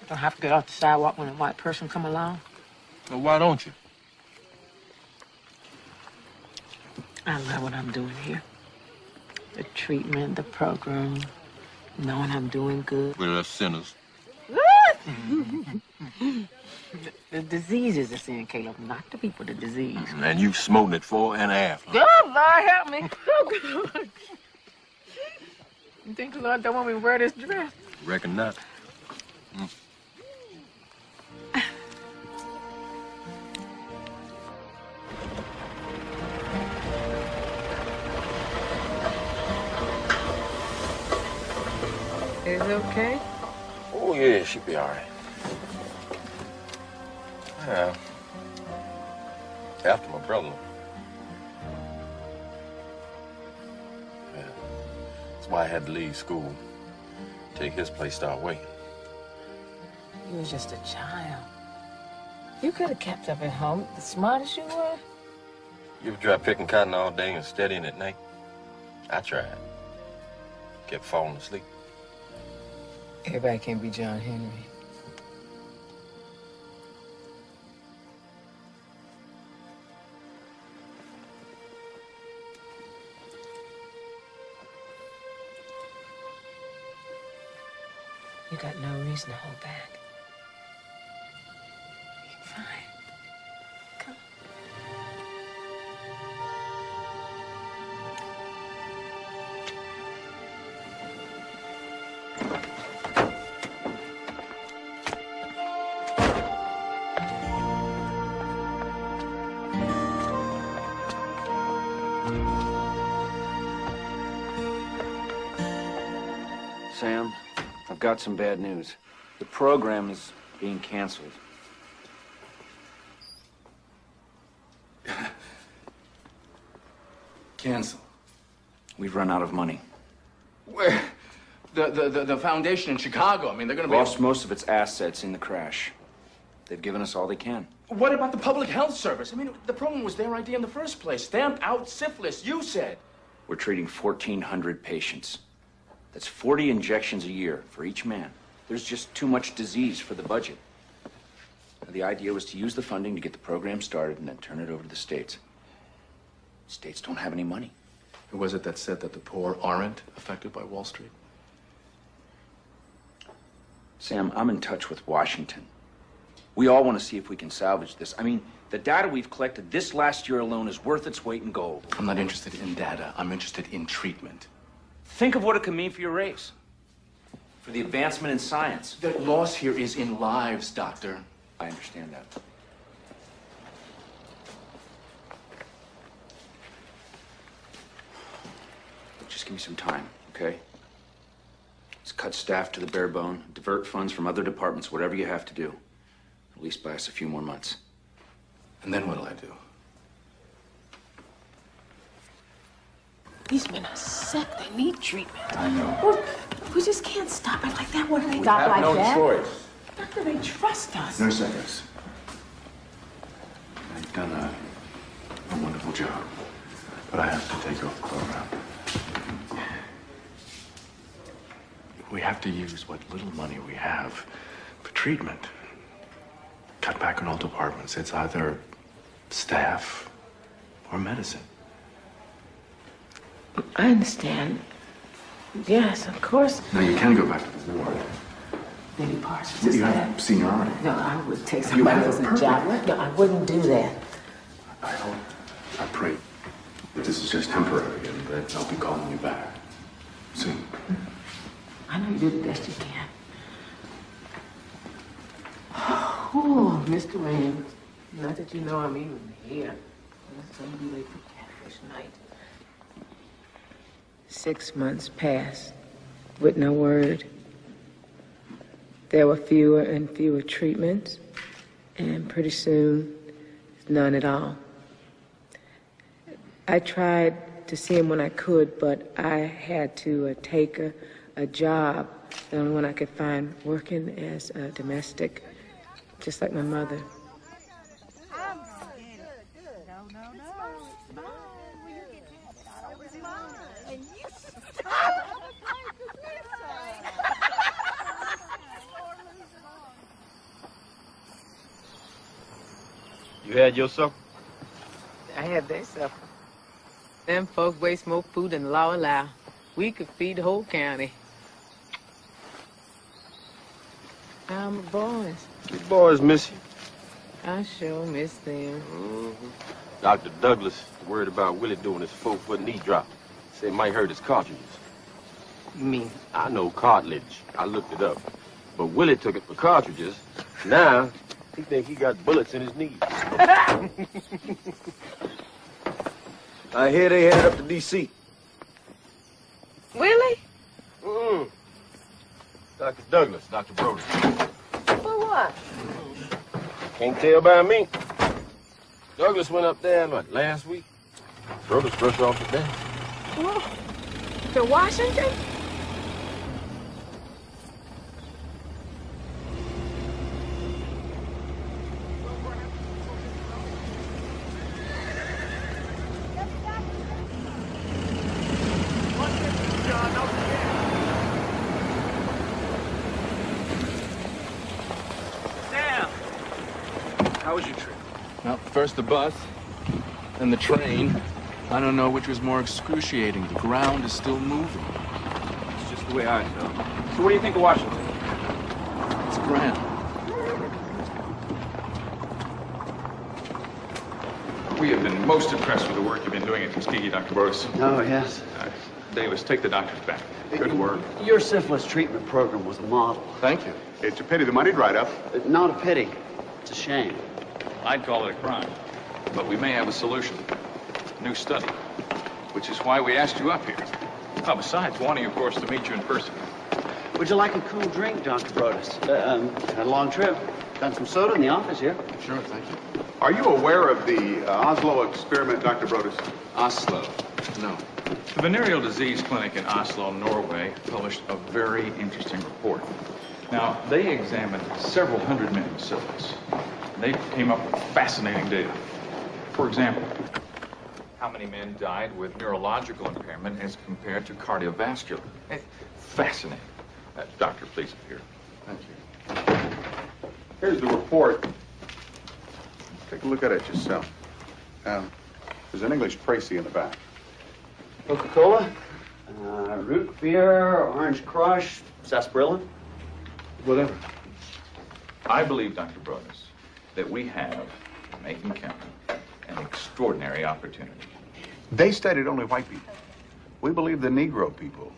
[SPEAKER 2] Don't have to get off the sidewalk when a white person come along.
[SPEAKER 14] Well, why don't you?
[SPEAKER 2] I love what I'm doing here. The treatment, the program, knowing I'm doing good.
[SPEAKER 14] We're us sinners.
[SPEAKER 2] The The diseases that's in, Caleb, not the people, the disease.
[SPEAKER 14] And you've smoked it 4 1/2. Huh?
[SPEAKER 2] God, Lord, help me. Oh, God. You think the Lord don't want me to wear this dress?
[SPEAKER 14] Reckon not.
[SPEAKER 2] Is it okay?
[SPEAKER 14] Oh, yeah, she'll be all right. Yeah. After my brother. Yeah. That's why I had to leave school. Take his place, start waiting.
[SPEAKER 2] You was just a child. You could have kept up at home, the smartest you were.
[SPEAKER 14] You ever try picking cotton all day and studying at night? I tried. Kept falling asleep.
[SPEAKER 2] Everybody can't be John Henry. You got no reason to hold back. You're fine. Come.
[SPEAKER 8] Sam, I've got some bad news. The program is being canceled.
[SPEAKER 6] Cancel.
[SPEAKER 8] We've run out of money.
[SPEAKER 6] Where? The foundation in Chicago. I mean, they're gonna be...
[SPEAKER 8] Lost most of its assets in the crash. They've given us all they can.
[SPEAKER 6] What about the public health service? I mean, the program was their idea in the first place. Stamp out syphilis, you said.
[SPEAKER 8] We're treating 1,400 patients. That's 40 injections a year for each man. There's just too much disease for the budget. Now, the idea was to use the funding to get the program started and then turn it over to the states. States don't have any money.
[SPEAKER 6] Who was it that said that the poor aren't affected by Wall Street?
[SPEAKER 8] Sam, I'm in touch with Washington. We all want to see if we can salvage this. I mean, the data we've collected this last year alone is worth its weight in gold.
[SPEAKER 6] I'm not interested in data. I'm interested in treatment.
[SPEAKER 8] Think of what it could mean for your race. For the advancement in science.
[SPEAKER 6] The loss here is in lives, Doctor.
[SPEAKER 8] I understand that. Just give me some time, okay? Let's cut staff to the bare bone, divert funds from other departments, whatever you have to do. At least buy us a few more months.
[SPEAKER 6] And then what'll I do?
[SPEAKER 2] These men are sick. They need treatment.
[SPEAKER 6] I know.
[SPEAKER 2] Well, we just can't stop it like that. What do they stop like that?
[SPEAKER 6] We have no choice.
[SPEAKER 2] Doctor, they trust us.
[SPEAKER 6] Nurse Evans. I've done a wonderful job. But I have to take over the program. We have to use what little money we have for treatment. Cut back on all departments. It's either staff or medicine.
[SPEAKER 2] I understand. Yes, of course.
[SPEAKER 6] Now, you can go back to the ward.
[SPEAKER 2] Maybe Parsons
[SPEAKER 6] You
[SPEAKER 2] is
[SPEAKER 6] have
[SPEAKER 2] that.
[SPEAKER 6] seniority.
[SPEAKER 2] No, I would take somebody else's job. No, I wouldn't do that.
[SPEAKER 6] I hope, I pray that this is just temporary and that I'll be calling you back soon.
[SPEAKER 2] I know you do the best you can. Oh, Mr. Williams. Not that you know I'm even here. It's gonna be late for catfish night. 6 months passed with no word. There were fewer and fewer treatments, and pretty soon, none at all. I tried to see him when I could, but I had to take a job, the only one I could find, working as a domestic, just like my mother.
[SPEAKER 13] You had your supper?
[SPEAKER 2] I had their supper. Them folks waste more food than the law allow. We could feed the whole county. How my boys?
[SPEAKER 13] These boys miss you.
[SPEAKER 2] I sure miss them.
[SPEAKER 14] Dr. Douglas worried about Willie doing his 4-foot knee drop. Said it might hurt his cartridges.
[SPEAKER 2] You mean?
[SPEAKER 14] I know cartilage. I looked it up. But Willie took it for cartridges. Now, he think he got bullets in his knees.
[SPEAKER 12] I hear they headed up to D.C.
[SPEAKER 2] Willie?
[SPEAKER 14] Dr. Douglas, Dr. Brody.
[SPEAKER 2] For what?
[SPEAKER 14] Can't tell by me. Douglas went up there, what, last week? Brody's fresh off today.
[SPEAKER 2] Oh, to Washington?
[SPEAKER 12] How was your trip?
[SPEAKER 6] Well, first the bus, then the train. I don't know which was more excruciating. The ground is still moving.
[SPEAKER 12] It's just the way I felt. So what do you think of Washington?
[SPEAKER 6] It's grand.
[SPEAKER 16] We have been most impressed with the work you've been doing at Tuskegee, Dr. Boris.
[SPEAKER 17] Oh, yes.
[SPEAKER 16] Davis, take the doctors back. Good work.
[SPEAKER 17] Your syphilis treatment program was a model.
[SPEAKER 6] Thank you.
[SPEAKER 5] It's a pity the money dried up.
[SPEAKER 17] Not a pity. It's a shame.
[SPEAKER 16] I'd call it a crime. But we may have a solution. New study. Which is why we asked you up here. Oh, besides wanting, of course, to meet you in person.
[SPEAKER 17] Would you like a cool drink, Dr. Brodus? Had a long trip. Got some soda in the office here.
[SPEAKER 6] Sure, thank you.
[SPEAKER 5] Are you aware of the Oslo experiment, Dr. Brodus?
[SPEAKER 16] Oslo.
[SPEAKER 6] No.
[SPEAKER 16] The venereal disease clinic in Oslo, Norway, published a very interesting report. Now, they examined several hundred men with syphilis. They came up with fascinating data. For example, how many men died with neurological impairment as compared to cardiovascular? Fascinating. Doctor, please appear.
[SPEAKER 6] Thank you.
[SPEAKER 5] Here's the report. Take a look at it yourself. There's an English précis in the back.
[SPEAKER 17] Coca-Cola, root beer, orange crush, sarsaparilla.
[SPEAKER 16] Whatever. I believe, Dr. Brodus, that we have, in Macon County, an extraordinary opportunity.
[SPEAKER 5] They studied only white people. We believe the Negro people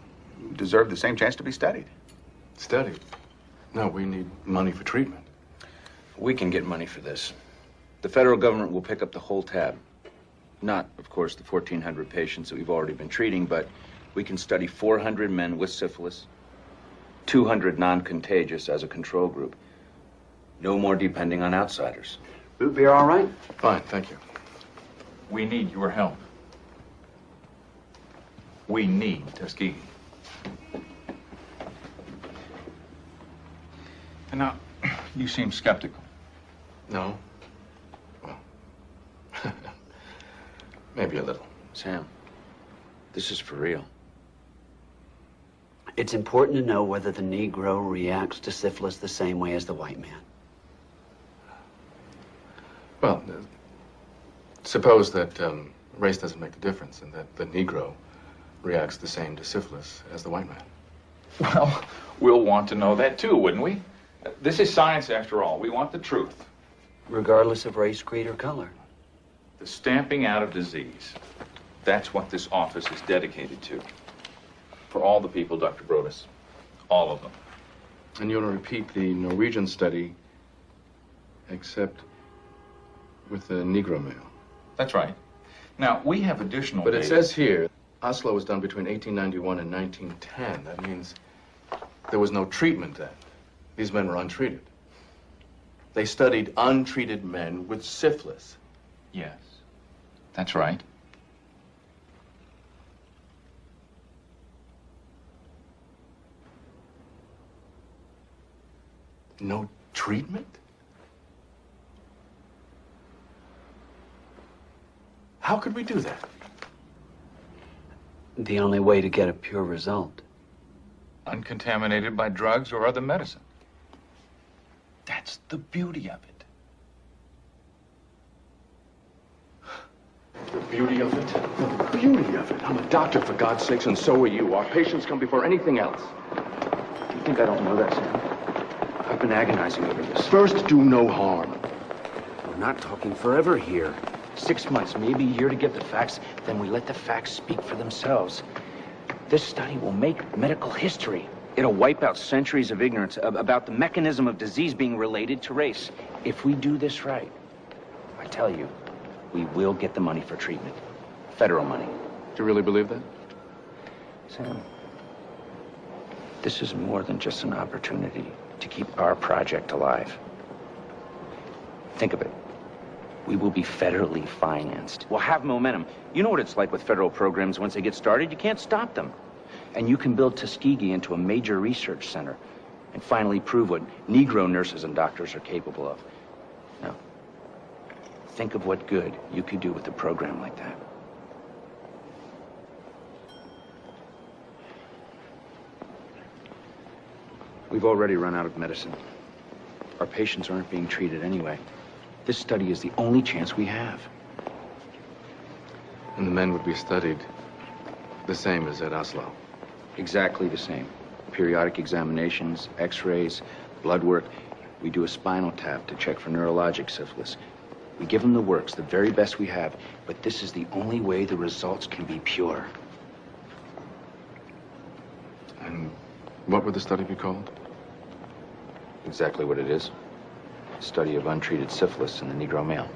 [SPEAKER 5] deserve the same chance to be studied.
[SPEAKER 6] Studied? No, we need money for treatment.
[SPEAKER 8] We can get money for this. The federal government will pick up the whole tab. Not, of course, the 1,400 patients that we've already been treating, but we can study 400 men with syphilis, 200 non-contagious as a control group. No more depending on outsiders.
[SPEAKER 17] Root beer all right?
[SPEAKER 6] Fine, thank you.
[SPEAKER 16] We need your help. We need Tuskegee. And now, you seem skeptical.
[SPEAKER 6] No? Well, maybe a little.
[SPEAKER 8] Sam, this is for real.
[SPEAKER 17] It's important to know whether the Negro reacts to syphilis the same way as the white man.
[SPEAKER 6] Well, suppose that race doesn't make a difference and that the Negro reacts the same to syphilis as the white man.
[SPEAKER 16] Well, we'll want to know that too, wouldn't we? This is science after all. We want the truth.
[SPEAKER 17] Regardless of race, creed, or color.
[SPEAKER 16] The stamping out of disease. That's what this office is dedicated to. For all the people, Dr. Brodus. All of them.
[SPEAKER 6] And you want to repeat the Norwegian study, except with the Negro male.
[SPEAKER 16] That's right. Now, we have additional
[SPEAKER 6] But
[SPEAKER 16] data.
[SPEAKER 6] it says here, Oslo was done between 1891 and 1910. That means there was no treatment then. These men were untreated. They studied untreated men with syphilis.
[SPEAKER 16] Yes, that's right.
[SPEAKER 6] No treatment? How could we do that?
[SPEAKER 17] The only way to get a pure result.
[SPEAKER 16] Uncontaminated by drugs or other medicine. That's the beauty of it.
[SPEAKER 6] The beauty of it? The beauty of it. I'm a doctor, for God's sakes, and so are you. Our patients come before anything else.
[SPEAKER 8] You think I don't know that, Sam? I've been agonizing over this.
[SPEAKER 6] First, do no harm.
[SPEAKER 9] not talking forever here. 6 months, maybe a year to get the facts, then we let the facts speak for themselves. This study will make medical history. It'll wipe out centuries of ignorance about the mechanism of disease being related to race. If we do this right, I tell you, we will get the money for treatment. Federal money.
[SPEAKER 6] Do you really believe that?
[SPEAKER 9] Sam, this is more than just an opportunity to keep our project alive. Think of it. We will be federally financed. We'll have momentum. You know what it's like with federal programs. Once they get started, you can't stop them. And you can build Tuskegee into a major research center and finally prove what Negro nurses and doctors are capable of. Now, think of what good you could do with a program like that. We've already run out of medicine. Our patients aren't being treated anyway. This study is the only chance we have.
[SPEAKER 6] And the men would be studied the same as at Oslo?
[SPEAKER 9] Exactly the same. Periodic examinations, x-rays, blood work. We do a spinal tap to check for neurologic syphilis. We give them the works, the very best we have, but this is the only way the results can be pure.
[SPEAKER 6] And what would the study be called?
[SPEAKER 9] Exactly what it is. Study of untreated syphilis in the Negro male.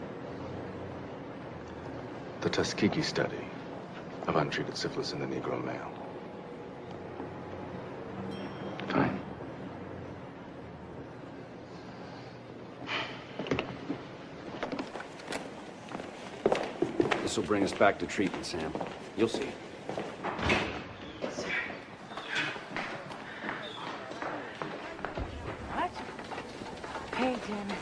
[SPEAKER 6] The Tuskegee study of untreated syphilis in the Negro male.
[SPEAKER 9] Fine. This will bring us back to treatment, Sam. You'll see.
[SPEAKER 10] What? Hey, Janice.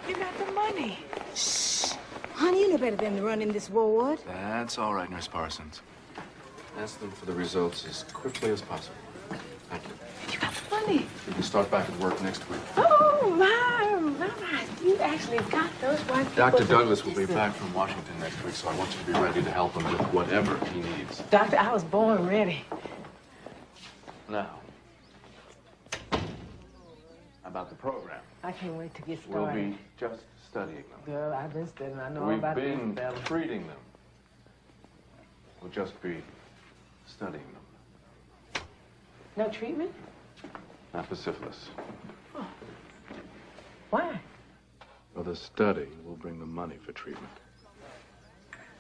[SPEAKER 10] You got the money.
[SPEAKER 2] Shh. Honey, you know better than to run in this ward.
[SPEAKER 6] That's all right, Nurse Parsons. Ask them for the results as quickly as possible. Thank you.
[SPEAKER 2] You got the money.
[SPEAKER 6] We can start back at work next week.
[SPEAKER 2] Oh, my. You actually got those white people.
[SPEAKER 6] Dr. Douglas will be back from Washington next week, so I want you to be ready to help him with whatever he needs.
[SPEAKER 2] Doctor, I was born ready.
[SPEAKER 6] Now, about the program.
[SPEAKER 2] I can't wait to get
[SPEAKER 6] We'll
[SPEAKER 2] started.
[SPEAKER 6] be just studying them.
[SPEAKER 2] Girl, I've been studying. I know all
[SPEAKER 6] We've
[SPEAKER 2] about
[SPEAKER 6] been
[SPEAKER 2] this fella.
[SPEAKER 6] treating them. We'll just be studying them.
[SPEAKER 2] No treatment?
[SPEAKER 6] Not for syphilis.
[SPEAKER 2] Why?
[SPEAKER 6] Well, the study will bring the money for treatment.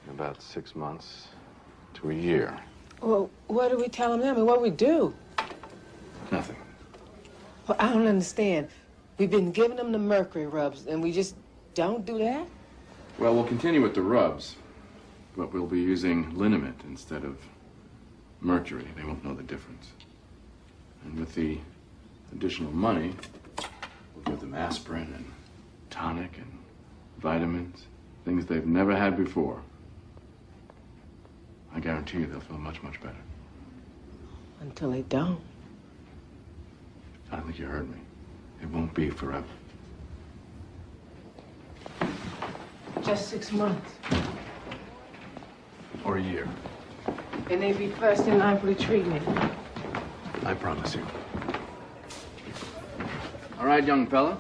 [SPEAKER 6] In about 6 months to a year.
[SPEAKER 2] Well, what do we tell them now? I mean, what do we do?
[SPEAKER 6] Nothing.
[SPEAKER 2] Well, I don't understand. We've been giving them the mercury rubs, and we just don't do that?
[SPEAKER 6] Well, we'll continue with the rubs, but we'll be using liniment instead of mercury. They won't know the difference. And with the additional money, we'll give them aspirin and tonic and vitamins, things they've never had before. I guarantee you they'll feel much, much better.
[SPEAKER 2] Until they don't.
[SPEAKER 6] I don't think you heard me. It won't be forever.
[SPEAKER 2] Just 6 months.
[SPEAKER 6] Or a year.
[SPEAKER 2] And they be first in line for the treatment.
[SPEAKER 6] I promise you. All right, young fella.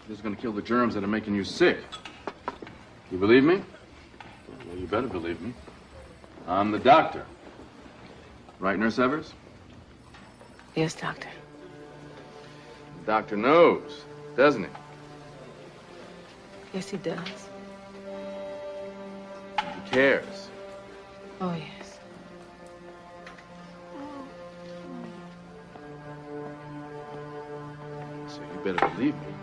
[SPEAKER 6] This is gonna kill the germs that are making you sick. You believe me? Well, you better believe me. I'm the doctor. Right, Nurse Evers?
[SPEAKER 2] Yes, doctor.
[SPEAKER 6] The doctor knows, doesn't he?
[SPEAKER 2] Yes, he does.
[SPEAKER 6] He cares.
[SPEAKER 2] Oh, yes.
[SPEAKER 6] So you better believe me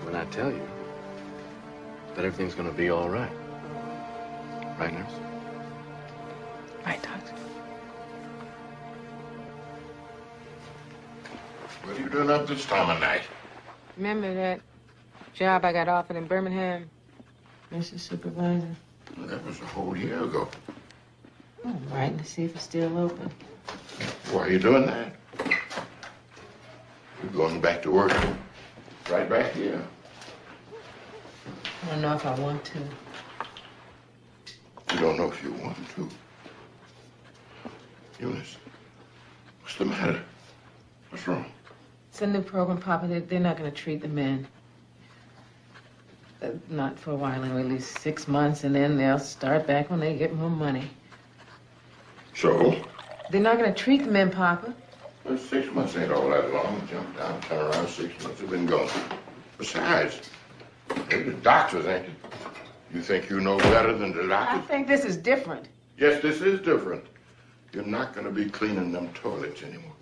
[SPEAKER 6] when I tell you that everything's gonna be all right. Right, nurse?
[SPEAKER 2] Right, doctor.
[SPEAKER 7] What are you doing up this time of night?
[SPEAKER 2] Remember that job I got offered in Birmingham? Mr. Supervisor.
[SPEAKER 7] Well, that was a whole year ago.
[SPEAKER 2] I'm writing to see if it's still open.
[SPEAKER 7] Why are you doing that? You're going back to work right back here.
[SPEAKER 2] I don't know if I want to.
[SPEAKER 7] You don't know if you want to. Eunice, what's the matter? What's wrong?
[SPEAKER 2] It's a new program, Papa. They're not going to treat the men. Not for a while, anyway, at least 6 months, and then they'll start back when they get more money.
[SPEAKER 7] So?
[SPEAKER 2] They're not going to treat the men, Papa.
[SPEAKER 7] Well, 6 months ain't all that long. Jump down, turn around, 6 months have been gone. Besides, they're the doctors, ain't they? You think you know better than the
[SPEAKER 2] I
[SPEAKER 7] doctors?
[SPEAKER 2] think this is different.
[SPEAKER 7] Yes, this is different. You're not going to be cleaning them toilets anymore.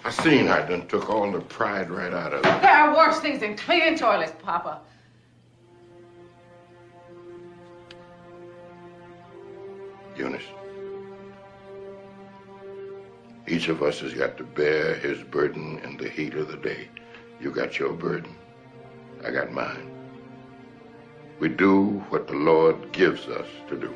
[SPEAKER 7] I seen how I done took all the pride right out of it.
[SPEAKER 2] There are worse things than cleaning toilets, Papa.
[SPEAKER 7] Eunice, each of us has got to bear his burden in the heat of the day. You got your burden. I got mine. We do what the Lord gives us to do.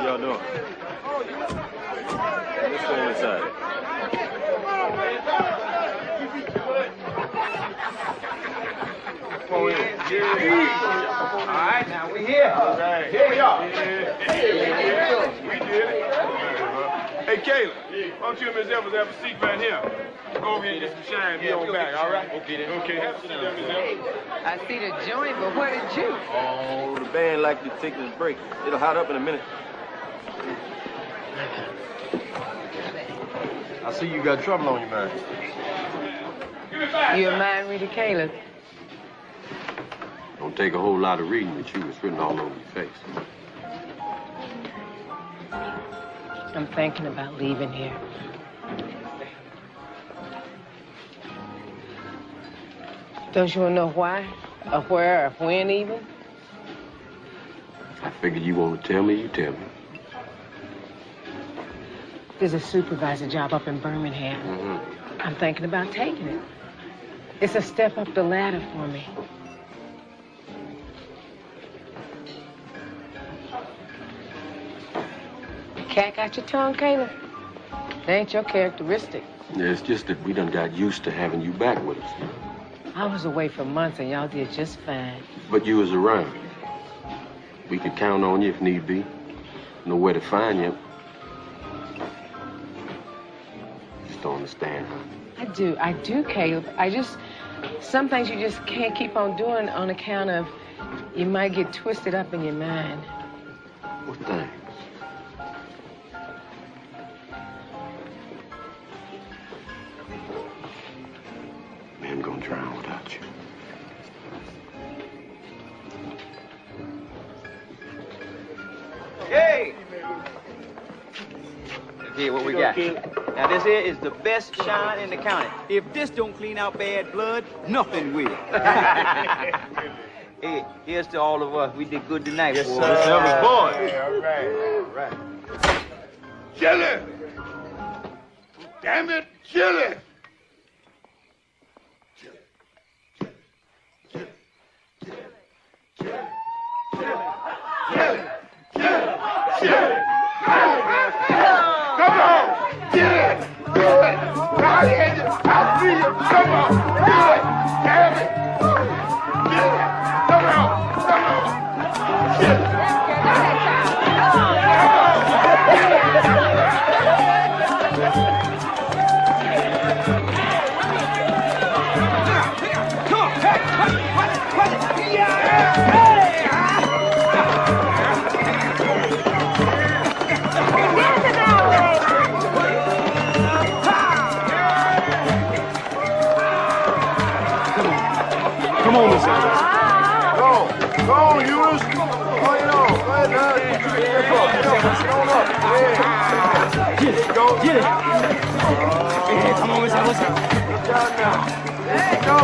[SPEAKER 14] Y'all doing? Let's go inside. Come on in.
[SPEAKER 11] All right, now we here. All right. Here we are.
[SPEAKER 14] We did it. Hey, Caleb, why don't you and Miss Evans have a seat right here? Go over here and get some shine. Be on back, all right? Okay, then. Okay, have a seat there, Miss Evans.
[SPEAKER 2] I see the joint, but where did you?
[SPEAKER 14] Oh, the band like to take this break. It'll hot up in a minute. I see you got trouble on your mind.
[SPEAKER 2] You a mind reader, Caleb?
[SPEAKER 14] Don't take a whole lot of reading with you. It's written all over your face.
[SPEAKER 2] I'm thinking about leaving here. Don't you want to know why? Or where, or when even?
[SPEAKER 14] I figured you want to tell me, you tell me.
[SPEAKER 2] There's a supervisor job up in Birmingham. I'm thinking about taking it. It's a step up the ladder for me. Cat got your tongue, Caleb? That ain't your characteristic.
[SPEAKER 14] Yeah, it's just that we done got used to having you back with us.
[SPEAKER 2] I was away for months and y'all did just fine.
[SPEAKER 14] But you was around. We could count on you if need be. Know where to find you. Just don't understand, huh?
[SPEAKER 2] I do, Caleb. Some things you just can't keep on doing on account of you might get twisted up in your mind.
[SPEAKER 14] What thing? Man, I'm gonna drown without you.
[SPEAKER 11] Hey! Okay, what we got? Now, this here is the best shine in the county. If this don't clean out bad blood, nothing will. Hey, here's to all of us. We did good tonight. Yes, sir.
[SPEAKER 14] Miss Evans, boy.
[SPEAKER 11] Yeah, all right. All right.
[SPEAKER 7] Chili! Damn it, chili! Come on! Get it! Do it! Right in you! I'll see you! Come on! Do it! Damn it! Get it! Come on! Come on! Get it! Come on!
[SPEAKER 14] Go on, Eunice. Go ahead on. Go ahead, man. Get on up.
[SPEAKER 1] Get it.
[SPEAKER 14] Go.
[SPEAKER 1] Get it. Hey, come on, Miss Evans.
[SPEAKER 14] Look down now. Go.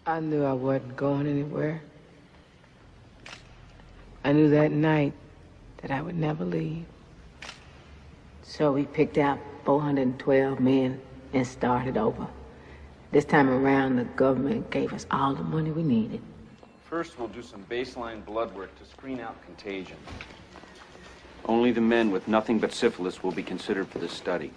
[SPEAKER 2] I knew I wasn't going anywhere. I knew that night that I would never leave. So we picked out 412 men and started over. This time around, the government gave us all the money we needed.
[SPEAKER 8] First, we'll do some baseline blood work to screen out contagion. Only the men with nothing but syphilis will be considered for this study.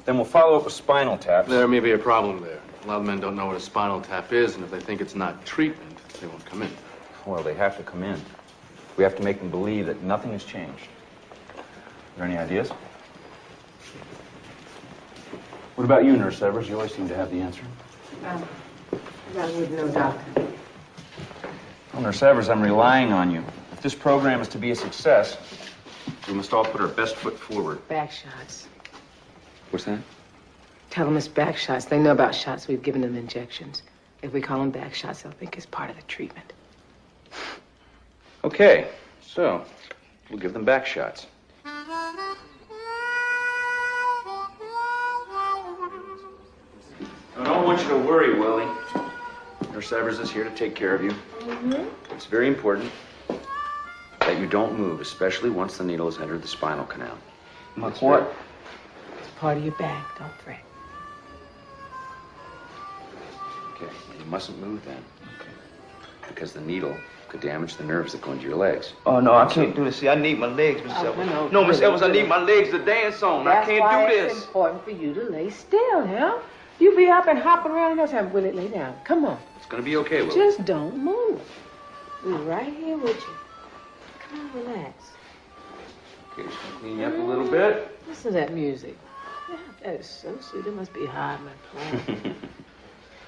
[SPEAKER 8] Then we'll follow up with spinal taps.
[SPEAKER 6] There may be a problem there. A lot of men don't know what a spinal tap is, and if they think it's not treatment, they won't come in.
[SPEAKER 8] Well, they have to come in. We have to make them believe that nothing has changed. Are there any ideas? What about you, Nurse Evers? You always seem to have the answer.
[SPEAKER 2] I wouldn't know, Doctor.
[SPEAKER 8] Well, Nurse Evers, I'm relying on you. If this program is to be a success, we must all put our best foot forward.
[SPEAKER 2] Back shots.
[SPEAKER 8] What's that?
[SPEAKER 2] Tell them it's back shots. They know about shots. We've given them injections. If we call them back shots, they'll think it's part of the treatment.
[SPEAKER 8] Okay, so we'll give them back shots. I don't want you to worry, Willie. Nurse Evers is here to take care of you. It's very important that you don't move, especially once the needle has entered the spinal canal.
[SPEAKER 2] What's what? It's part of your back. Don't fret.
[SPEAKER 8] Okay, you mustn't move then. Okay. Because the needle could damage the nerves that go into your legs.
[SPEAKER 11] Oh, no, I can't do this. See, I need my legs, Miss Evans. No, Miss Evans, I need my legs to dance on. I can't do this.
[SPEAKER 2] It's important for you to lay still, now. You be up and hopping around all the time. Willie, lay down. Come on.
[SPEAKER 8] It's gonna be okay, Willie.
[SPEAKER 2] Just don't move. We're right here with you. Come on, relax.
[SPEAKER 8] Okay, just gonna clean you up a little bit.
[SPEAKER 2] Listen to that music. Yeah, that is so sweet. It must be hard when playing.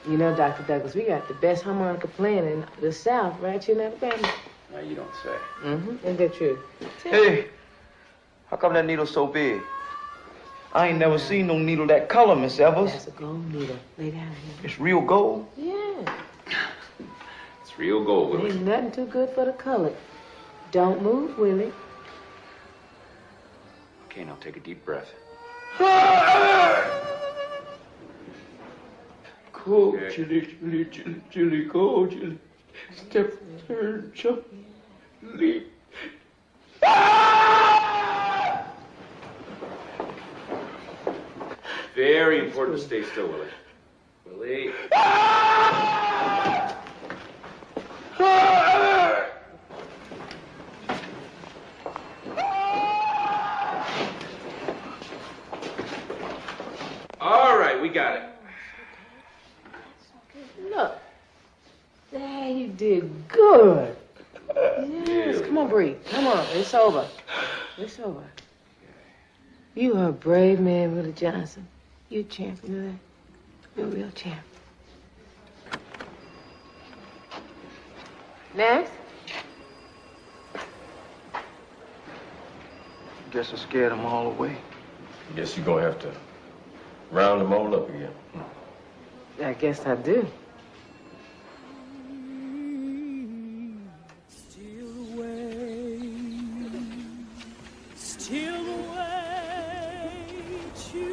[SPEAKER 2] You know, Dr. Douglas, we got the best harmonica playing in the South, right here in Alabama.
[SPEAKER 8] Now, you don't say.
[SPEAKER 2] Isn't that true?
[SPEAKER 11] Hey, how come that needle's so big? I ain't never seen no needle that color, Miss Evers.
[SPEAKER 2] That's a gold needle. Lay down here.
[SPEAKER 11] It's real gold?
[SPEAKER 2] Yeah.
[SPEAKER 8] It's real gold, Willie.
[SPEAKER 2] Ain't nothing too good for the color. Don't move, Willie.
[SPEAKER 8] Okay, now take a deep breath.
[SPEAKER 1] Go, chili, chili, chili, chili, go, chili. Step, turn, jump, leap.
[SPEAKER 8] Very important to stay still, Willie. Willie. All right, we got it.
[SPEAKER 2] Look. There, you did good. Yes, come on, breathe. Come on, it's over. It's over. You are a brave man, Willie Johnson. You're a champion of that. You're a real champ. Next.
[SPEAKER 11] Guess I scared them all away.
[SPEAKER 13] Guess you're gonna have to round them all up again.
[SPEAKER 2] I guess I do.
[SPEAKER 1] Still the way to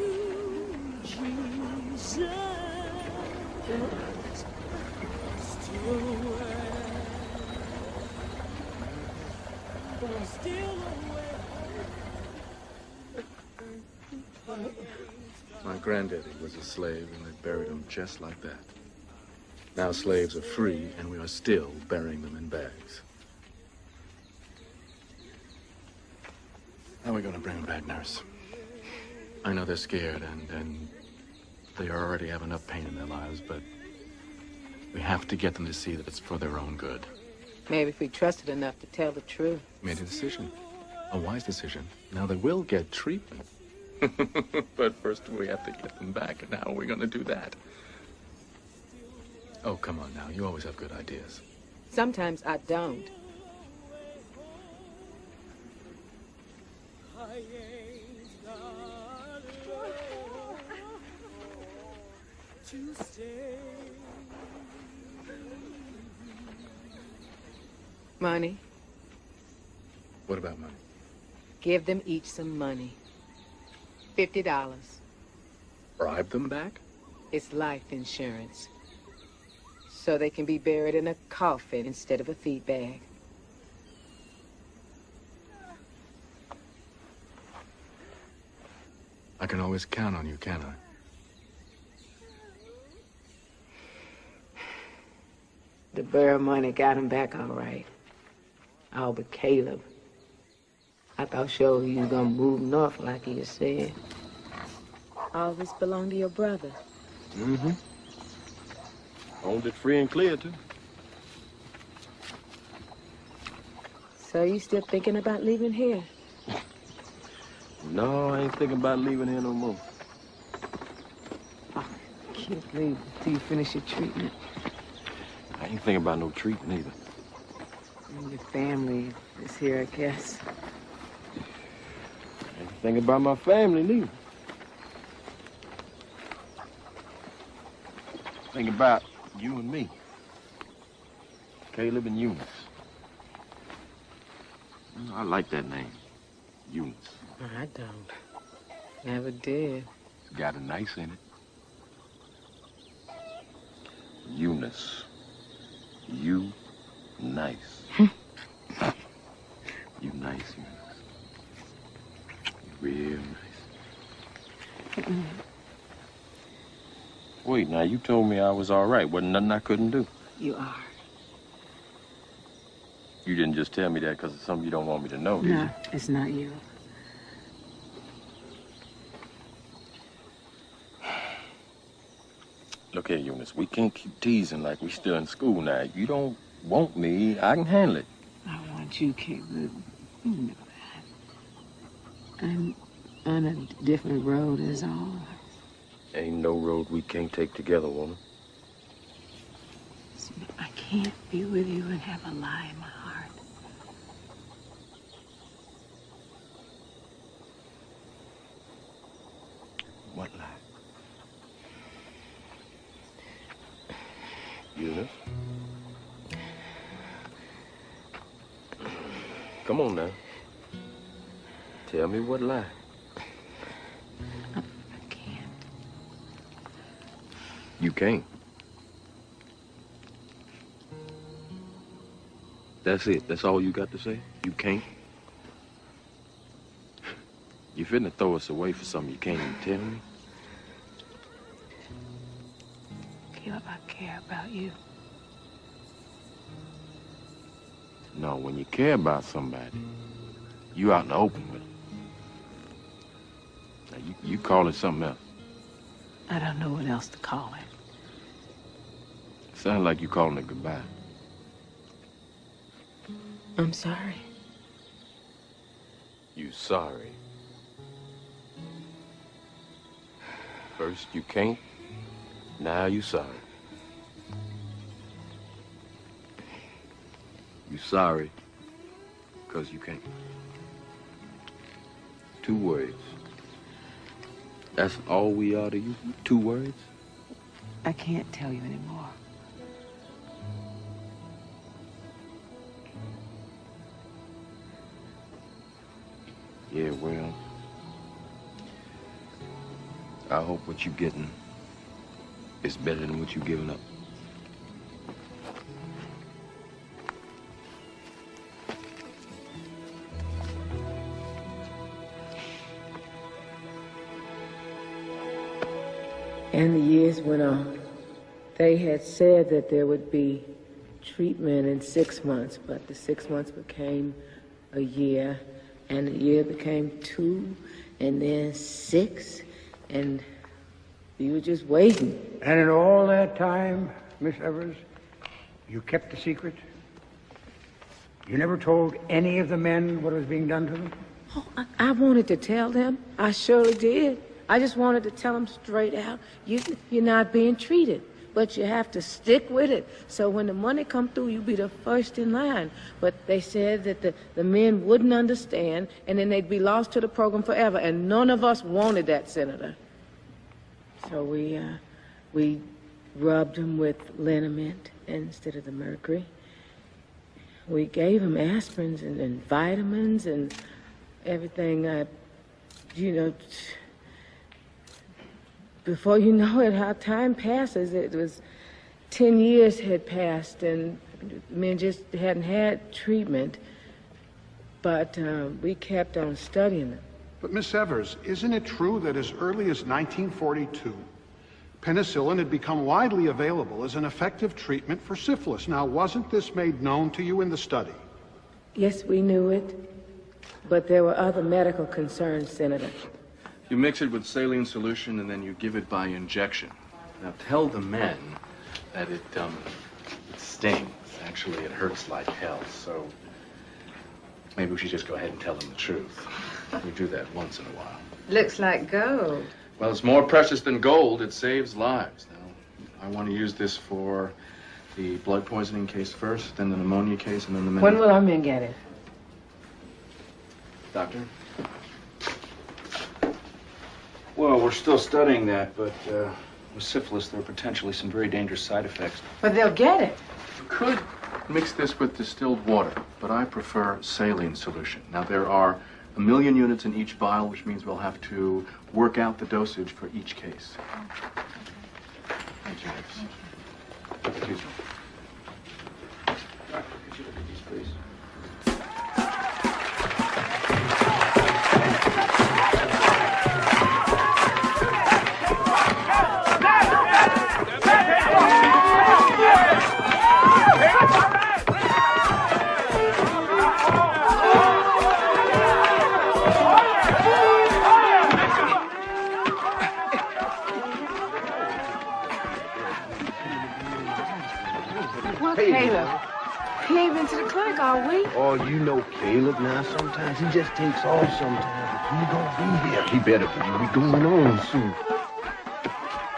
[SPEAKER 1] Jesus.
[SPEAKER 6] My granddaddy was a slave, and they buried him just like that. Now slaves are free, and we are still burying them in bags. How are we going to bring them back, nurse? I know they're scared, and they already have enough pain in their lives, but we have to get them to see that it's for their own good.
[SPEAKER 2] Maybe if we trusted enough to tell the truth.
[SPEAKER 6] Made a decision. A wise decision. Now they will get treatment. But first we have to get them back, and how are we going to do that? Oh, come on now. You always have good ideas.
[SPEAKER 2] Sometimes I don't. Money.
[SPEAKER 6] What about money?
[SPEAKER 2] Give them each some money. $50.
[SPEAKER 6] Bribe them back?
[SPEAKER 2] It's life insurance. So they can be buried in a coffin instead of a feed bag.
[SPEAKER 6] I can always count on you, can't I?
[SPEAKER 2] The burial money got him back all right. All but Caleb. I thought sure he was gonna move north like he had said. All this belonged to your brother.
[SPEAKER 18] Mm-hmm. Owned it free and clear, too.
[SPEAKER 2] So you still thinking about leaving here?
[SPEAKER 18] No, I ain't thinking about leaving here no more.
[SPEAKER 2] Can't leave until you finish your treatment.
[SPEAKER 18] I ain't thinking about no treatment either.
[SPEAKER 2] And your family is here, I guess.
[SPEAKER 18] I ain't thinking about my family neither. Think about you and me. Caleb and Eunice. I like that name, Eunice.
[SPEAKER 2] I don't. Never did.
[SPEAKER 18] It's got a nice in it. Eunice. You nice. You nice, Eunice. Real nice. Wait, now you told me I was all right. Wasn't nothing I couldn't do.
[SPEAKER 2] You are.
[SPEAKER 18] You didn't just tell me that because it's something you don't want me to know, did you?
[SPEAKER 2] No, it's not you.
[SPEAKER 18] Look here, Eunice, we can't keep teasing like we still in school now. If you don't want me, I can handle it.
[SPEAKER 2] I want you, Caleb. You know that. I'm on a different road is all.
[SPEAKER 18] Ain't no road we can't take together, woman.
[SPEAKER 2] I can't be with you and have a lie in my heart.
[SPEAKER 18] What lie? Eunice? Come on now. Tell me what lie.
[SPEAKER 2] I can't.
[SPEAKER 18] You can't. That's it. That's all you got to say? You can't? You finna throw us away for something you can't even tell me?
[SPEAKER 2] Caleb, I care about you.
[SPEAKER 18] No, when you care about somebody, you out in the open with them. Now, you call it something else.
[SPEAKER 2] I don't know what else to call it.
[SPEAKER 18] Sounds like you calling it goodbye.
[SPEAKER 2] I'm sorry.
[SPEAKER 18] You sorry. First you can't, now you sorry. You sorry, because you can't. 2 words. That's all we are to you? 2 words?
[SPEAKER 2] I can't tell you anymore.
[SPEAKER 18] Yeah, well, I hope what you're getting is better than what you're giving up.
[SPEAKER 2] years went on. They had said that there would be treatment in 6 months, but the 6 months became a year, and the year became 2, and then 6, and we were just waiting.
[SPEAKER 3] And in all that time, Miss Evers, you kept the secret? You never told any of the men what was being done to them?
[SPEAKER 2] Oh, I wanted to tell them. I surely did. I just wanted to tell them straight out, you're not being treated, but you have to stick with it. So when the money come through, you'll be the first in line. But they said that the men wouldn't understand, and then they'd be lost to the program forever, and none of us wanted that, Senator. So we rubbed them with liniment instead of the mercury. We gave them aspirins and vitamins and everything. Before you know it, how time passes. It was 10 years had passed, and men just hadn't had treatment. But we kept on studying them.
[SPEAKER 5] But Miss Evers, isn't it true that as early as 1942, penicillin had become widely available as an effective treatment for syphilis? Now, wasn't this made known to you in the study?
[SPEAKER 2] Yes, we knew it, but there were other medical concerns, Senator.
[SPEAKER 6] You mix it with saline solution, and then you give it by injection. Now, tell the men that it stings. Actually, it hurts like hell, so maybe we should just go ahead and tell them the truth. We do that once in a while.
[SPEAKER 10] Looks like gold.
[SPEAKER 6] Well, it's more precious than gold. It saves lives. Now, I want to use this for the blood poisoning case first, then the pneumonia case, and then the...
[SPEAKER 2] When will our men get it?
[SPEAKER 6] Doctor?
[SPEAKER 8] Well, we're still studying that, but with syphilis, there are potentially some very dangerous side effects.
[SPEAKER 2] But they'll get it.
[SPEAKER 6] You could mix this with distilled water, but I prefer saline solution. Now, there are 1 million units in each vial, which means we'll have to work out the dosage for each case. Thank you, nurse. Excuse me.
[SPEAKER 8] Doctor, could you look at these, please?
[SPEAKER 10] Caleb, he ain't been to the clinic all week.
[SPEAKER 13] Oh, you know Caleb now. Sometimes he just takes off sometimes. But he gonna be here. He better be. We going on soon.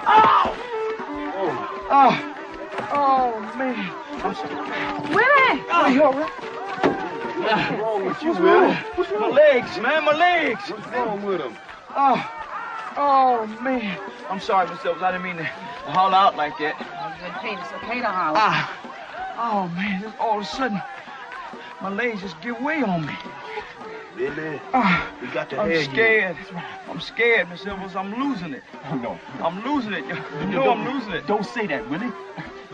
[SPEAKER 1] Oh! Oh, man.
[SPEAKER 10] Willie!
[SPEAKER 1] Oh, you all right?
[SPEAKER 13] What's wrong with you, Willie?
[SPEAKER 1] My legs, man, my legs.
[SPEAKER 13] What's wrong with him?
[SPEAKER 1] Oh, man. I'm sorry, Miss Evers. I didn't mean to holler out like that.
[SPEAKER 10] Good pain. It's okay to holler.
[SPEAKER 1] Oh, man. Just all of a sudden, my legs just give way on me.
[SPEAKER 13] Really? We got to
[SPEAKER 1] I'm
[SPEAKER 13] have
[SPEAKER 1] scared. I'm scared, Miss Evers. I'm losing it.
[SPEAKER 13] No.
[SPEAKER 1] I'm losing it. You know I'm losing it.
[SPEAKER 13] Don't say that, Willie.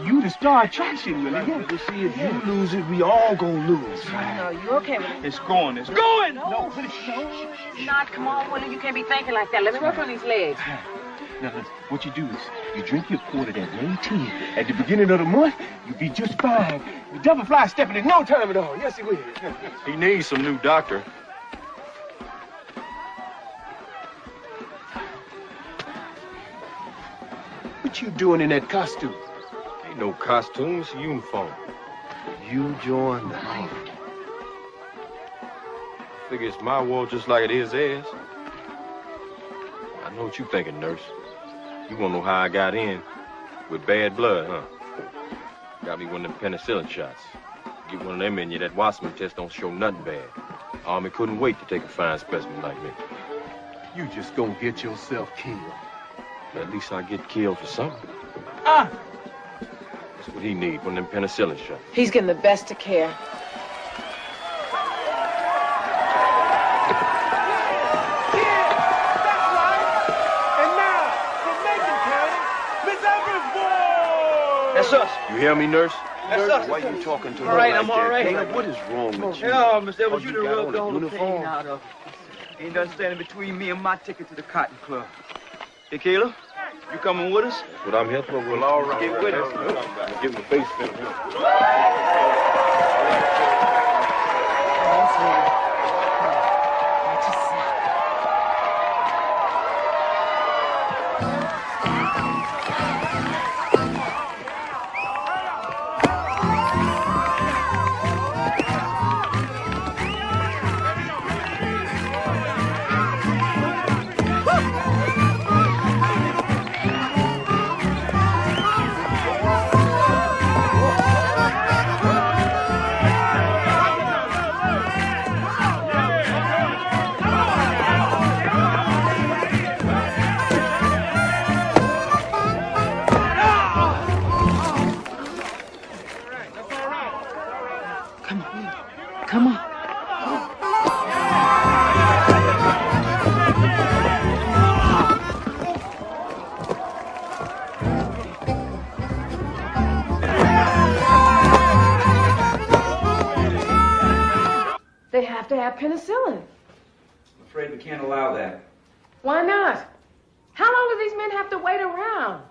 [SPEAKER 13] You the star attraction, Willie. You see, if you lose it, we all gonna lose.
[SPEAKER 10] No, you okay with it?
[SPEAKER 1] It's going. It's going.
[SPEAKER 10] No. Not. Come on, Willie. You can't be thinking like that. Let me work on these legs.
[SPEAKER 13] Now, what you do is you drink your quart of that May tea. At the beginning of the month, you'll be just fine. You double fly stepping in no time at all. Yes, he will.
[SPEAKER 12] He needs some new doctor.
[SPEAKER 13] What you doing in that costume?
[SPEAKER 12] Ain't no costume, it's a uniform.
[SPEAKER 13] You joined the army.
[SPEAKER 12] Figure it's my war just like it is theirs. I know what you thinking, nurse. You wanna know how I got in? With bad blood, huh? Got me one of them penicillin shots. Get one of them in you, that Wasserman test don't show nothing bad. Army couldn't wait to take a fine specimen like me.
[SPEAKER 13] You just gonna get yourself killed.
[SPEAKER 12] But at least I get killed for something.
[SPEAKER 2] Ah!
[SPEAKER 12] That's what he need, one of them penicillin shots.
[SPEAKER 2] He's getting the best of care.
[SPEAKER 1] That's us.
[SPEAKER 12] You hear me, nurse?
[SPEAKER 1] That's us.
[SPEAKER 13] Why you talking to her
[SPEAKER 1] All right,
[SPEAKER 13] like
[SPEAKER 1] I'm all
[SPEAKER 13] that?
[SPEAKER 1] right.
[SPEAKER 13] Caleb, what is wrong with you?
[SPEAKER 1] Yeah, Miss Evers,
[SPEAKER 13] Oh,
[SPEAKER 1] you
[SPEAKER 13] you
[SPEAKER 1] done
[SPEAKER 13] got
[SPEAKER 1] rubbed
[SPEAKER 13] on a
[SPEAKER 1] all the
[SPEAKER 13] uniform?
[SPEAKER 1] pain out of it. Ain't done standing between me and my ticket to the Cotton Club. Hey, Caleb?
[SPEAKER 13] You coming with us?
[SPEAKER 12] What I'm here for,
[SPEAKER 13] Well, all right. Get with us.
[SPEAKER 12] Get my face fit.
[SPEAKER 2] Come on. They have to have penicillin.
[SPEAKER 8] I'm afraid we can't allow that.
[SPEAKER 2] Why not? How long do these men have to wait around?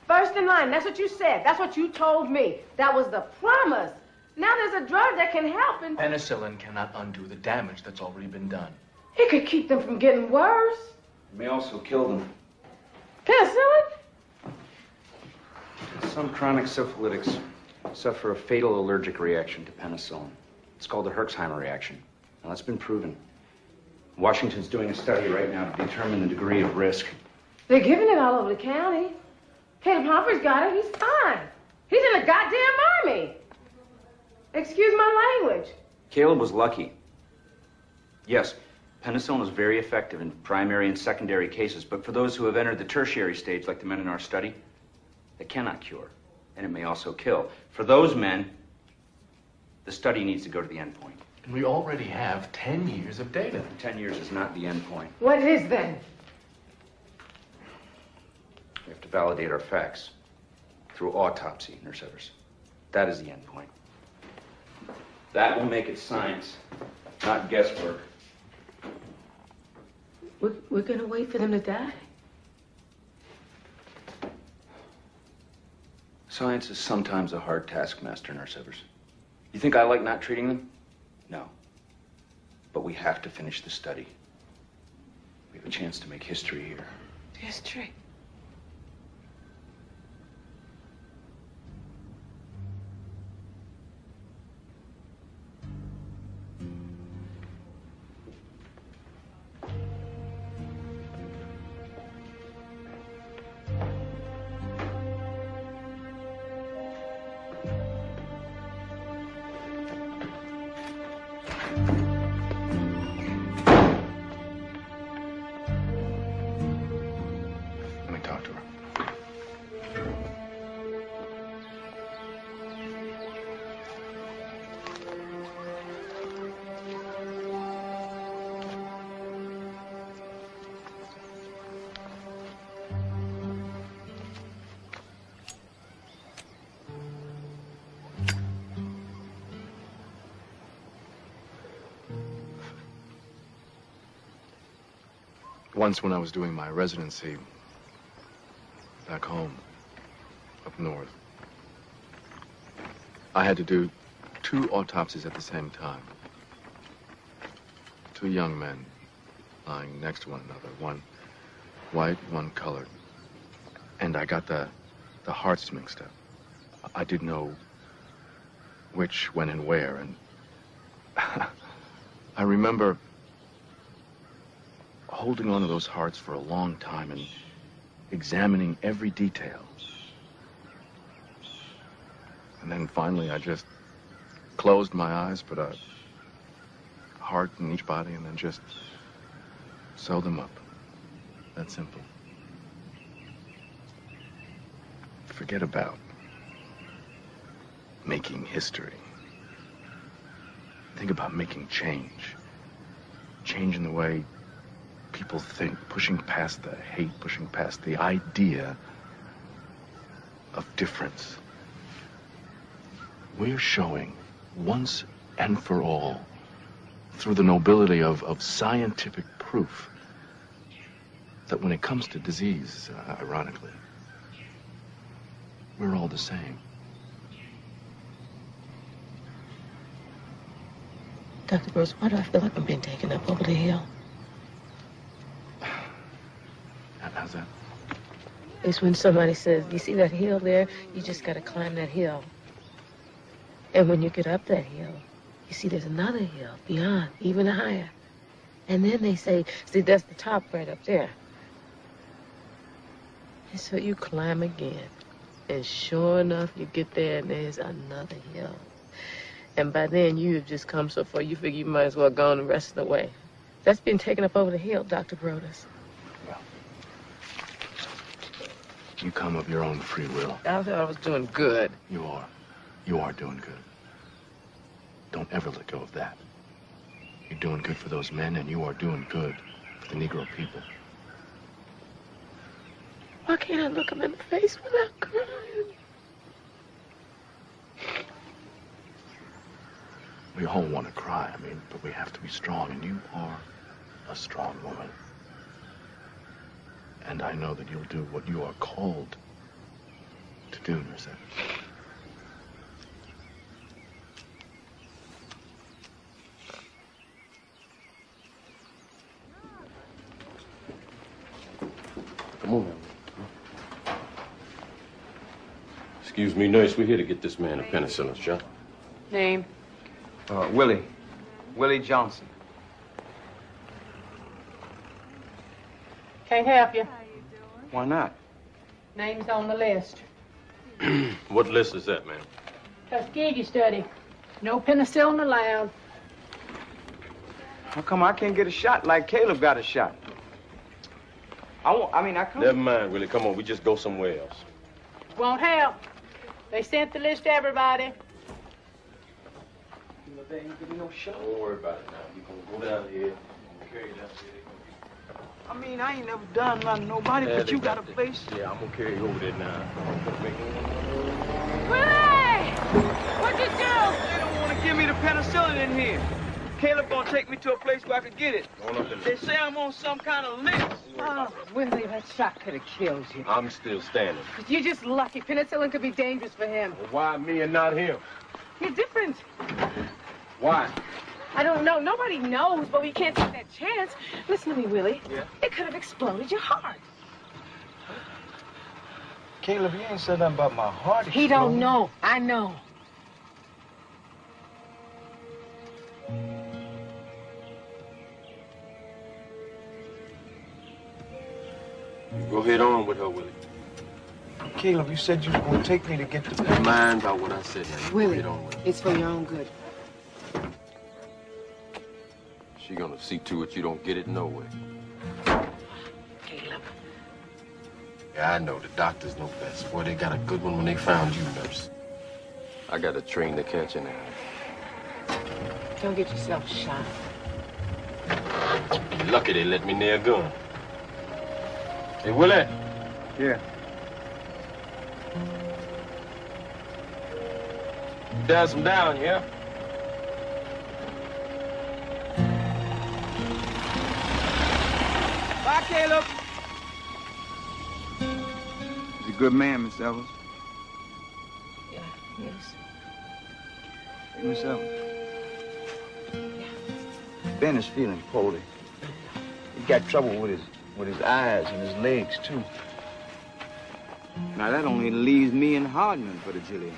[SPEAKER 2] First in line, that's what you said. That's what you told me. That was the promise. Now there's a drug that can help and...
[SPEAKER 6] Penicillin cannot undo the damage that's already been done.
[SPEAKER 2] It could keep them from getting worse.
[SPEAKER 8] It may also kill them.
[SPEAKER 2] Penicillin?
[SPEAKER 8] Some chronic syphilitics suffer a fatal allergic reaction to penicillin. It's called the Herxheimer reaction. Now, that's been proven. Washington's doing a study right now to determine the degree of risk.
[SPEAKER 2] They're giving it all over the county. Caleb Humphrey's got it. He's fine. He's in the goddamn army. Excuse my language.
[SPEAKER 8] Caleb was lucky. Yes, penicillin is very effective in primary and secondary cases, but for those who have entered the tertiary stage, like the men in our study, it cannot cure, and it may also kill. For those men, the study needs to go to the end point.
[SPEAKER 6] And we already have 10 years of data.
[SPEAKER 8] 10 years is not the end point.
[SPEAKER 2] What is then?
[SPEAKER 8] We have to validate our facts through autopsy, Nurse Evers. That is the end point. That will make it science, not guesswork.
[SPEAKER 2] We're gonna wait for them to die.
[SPEAKER 8] Science is sometimes a hard taskmaster, Nurse Evers. You think I like not treating them? No. But we have to finish the study. We have a chance to make history here.
[SPEAKER 2] History?
[SPEAKER 6] Once when I was doing my residency back home, up north, I had to do 2 autopsies at the same time. 2 young men lying next to one another, one white, one colored. And I got the hearts mixed up. I didn't know which, when, and where, and I remember holding on to those hearts for a long time and examining every detail. And then finally I just closed my eyes, put a heart in each body, and then just sew them up. That simple. Forget about making history. Think about making change. Change in the way people think, pushing past the hate, pushing past the idea of difference. We're showing once and for all, through the nobility of scientific proof, that when it comes to disease, ironically, we're all the same.
[SPEAKER 2] Dr. Bruce, why do I feel like I'm being taken up over the hill?
[SPEAKER 6] How's that?
[SPEAKER 2] It's when somebody says, you see that hill there? You just got to climb that hill. And when you get up that hill, you see there's another hill beyond, even higher. And then they say, see, that's the top right up there. And so you climb again. And sure enough, you get there and there's another hill. And by then, you have just come so far, you figure you might as well go on the rest of the way. That's being taken up over the hill, Dr. Brodus.
[SPEAKER 6] Well, you come of your own free will.
[SPEAKER 2] I thought I was doing good.
[SPEAKER 6] You are. You are doing good. Don't ever let go of that. You're doing good for those men, and you are doing good for the Negro people.
[SPEAKER 2] Why can't I look them in the face without crying?
[SPEAKER 6] We all want to cry, but we have to be strong, and you are a strong woman. And I know that you'll do what you are called to do, Merced.
[SPEAKER 12] Come on now. Excuse me, nurse. We're here to get this man a penicillin shot.
[SPEAKER 10] Name?
[SPEAKER 11] Willie. Willie Johnson.
[SPEAKER 10] Can't help you.
[SPEAKER 11] Why not?
[SPEAKER 10] Name's on the list.
[SPEAKER 12] What list is that, ma'am?
[SPEAKER 10] Tuskegee study. No penicillin allowed.
[SPEAKER 11] How come I can't get a shot like Caleb got a shot? I come.
[SPEAKER 12] Never mind, Willie. Come on, we just go somewhere else.
[SPEAKER 10] Won't help. They sent the list to everybody.
[SPEAKER 11] They ain't give me no shot.
[SPEAKER 12] Don't worry about it now. We're gonna go down here. We'll carry you down here.
[SPEAKER 11] I ain't never done nothing to nobody, but you got a place.
[SPEAKER 12] Yeah, I'm gonna carry you over there now.
[SPEAKER 10] Willie! What'd you do?
[SPEAKER 11] They don't want to give me the penicillin in here. Caleb gonna take me to a place where I can get it. They say I'm on some kind of list.
[SPEAKER 10] Oh, Willie, that shot could have killed you.
[SPEAKER 12] I'm still standing.
[SPEAKER 10] But you're just lucky. Penicillin could be dangerous for him.
[SPEAKER 12] Well, why me and not him?
[SPEAKER 10] You're different.
[SPEAKER 12] Why?
[SPEAKER 10] I don't know. Nobody knows, but we can't take that chance. Listen to me, Willie.
[SPEAKER 11] Yeah?
[SPEAKER 10] It could have exploded your heart.
[SPEAKER 11] Caleb, you ain't said nothing about my heart.
[SPEAKER 10] He don't know. I know.
[SPEAKER 12] Go head on with her, Willie.
[SPEAKER 11] Caleb, you said you was going to take me to get the...
[SPEAKER 12] Never mind about what I said now.
[SPEAKER 10] Willie,
[SPEAKER 12] Go head on with her.
[SPEAKER 10] it's for your own good.
[SPEAKER 12] She gonna see to it you don't get it no way.
[SPEAKER 10] Caleb.
[SPEAKER 12] Yeah, I know. The doctors know best. Boy, they got a good one when they found you, nurse. I got a train to catch an hour.
[SPEAKER 10] Don't get yourself shot.
[SPEAKER 12] Lucky they let me near a gun. Hey, Willie.
[SPEAKER 11] Yeah.
[SPEAKER 12] Down some down, yeah?
[SPEAKER 11] Bye, Caleb. He's a good man, Miss Evans.
[SPEAKER 2] Yeah, yes.
[SPEAKER 11] Hey, Miss Evans. Ben is feeling poorly. He got trouble with his eyes and his legs, too. Now, that only leaves me and Hardman for the Jillian.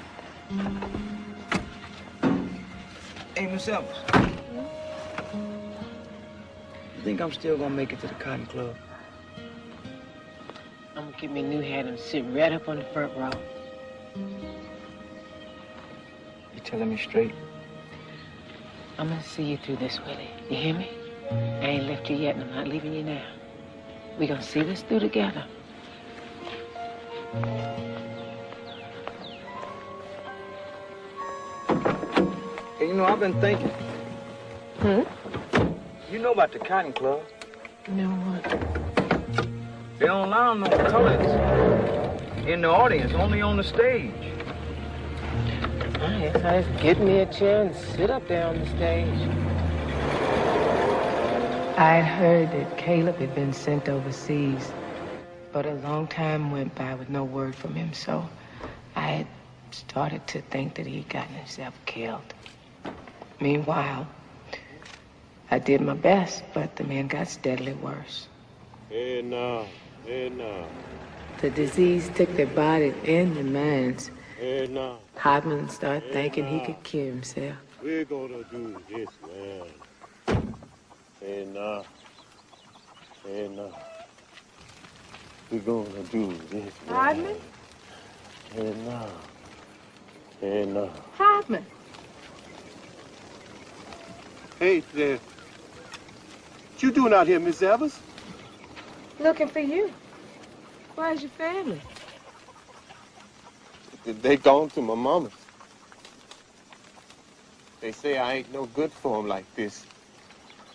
[SPEAKER 11] Hey, Miss Evans. You think I'm still gonna make it to the Cotton Club?
[SPEAKER 2] I'm gonna get me a new hat and sit right up on the front row.
[SPEAKER 11] You telling me straight?
[SPEAKER 2] I'm gonna see you through this, Willie. You hear me? I ain't left you yet, and I'm not leaving you now. We're gonna see this through together.
[SPEAKER 11] Hey, you know, I've been thinking.
[SPEAKER 2] Hmm?
[SPEAKER 11] You know about the Cotton Club.
[SPEAKER 2] No what?
[SPEAKER 11] They don't allow no colors in the audience, only on the stage.
[SPEAKER 2] I guess I just get me a chair and sit up there on the stage. I had heard that Caleb had been sent overseas, but a long time went by with no word from him, so I had started to think that he'd gotten himself killed. Meanwhile, I did my best, but the man got steadily worse.
[SPEAKER 14] Hey, now.
[SPEAKER 2] The disease took their bodies and their minds.
[SPEAKER 14] Hey, now.
[SPEAKER 2] Hartman started thinking he could kill himself.
[SPEAKER 14] We're gonna do this, man. Hey, now. We're gonna do this, man.
[SPEAKER 2] Hartman?
[SPEAKER 14] Hey, now.
[SPEAKER 2] Hartman.
[SPEAKER 13] Hey there. What you doing out here, Miss Evers?
[SPEAKER 2] Looking for you. Where's your family?
[SPEAKER 13] They gone to my mama's. They say I ain't no good for 'em like this.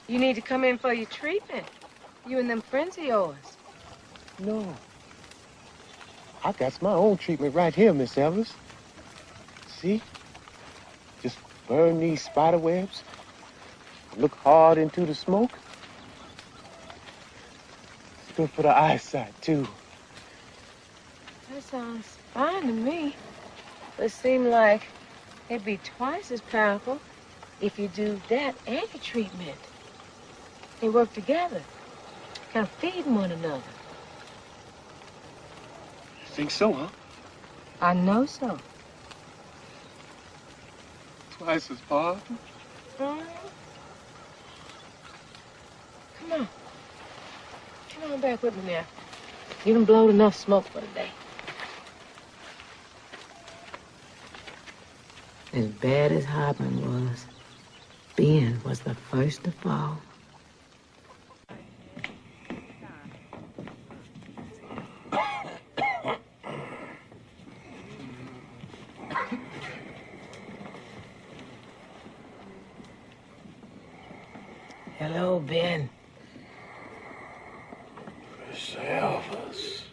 [SPEAKER 2] You need to come in for your treatment. You and them friends of yours.
[SPEAKER 13] No. I got my own treatment right here, Miss Evers. See? Just burn these spider webs. Look hard into the smoke. It's good for the eyesight, too.
[SPEAKER 2] That sounds fine to me. It seemed like it'd be twice as powerful if you do that and your treatment. They work together, kind of feeding one another.
[SPEAKER 13] You think so, huh?
[SPEAKER 2] I know so.
[SPEAKER 13] Twice as powerful?
[SPEAKER 2] Come on. Come on back with me now. You done blown enough smoke for today. As bad as Hartman was, Ben was the first to fall. Hello, Ben.
[SPEAKER 14] Miss Elvis.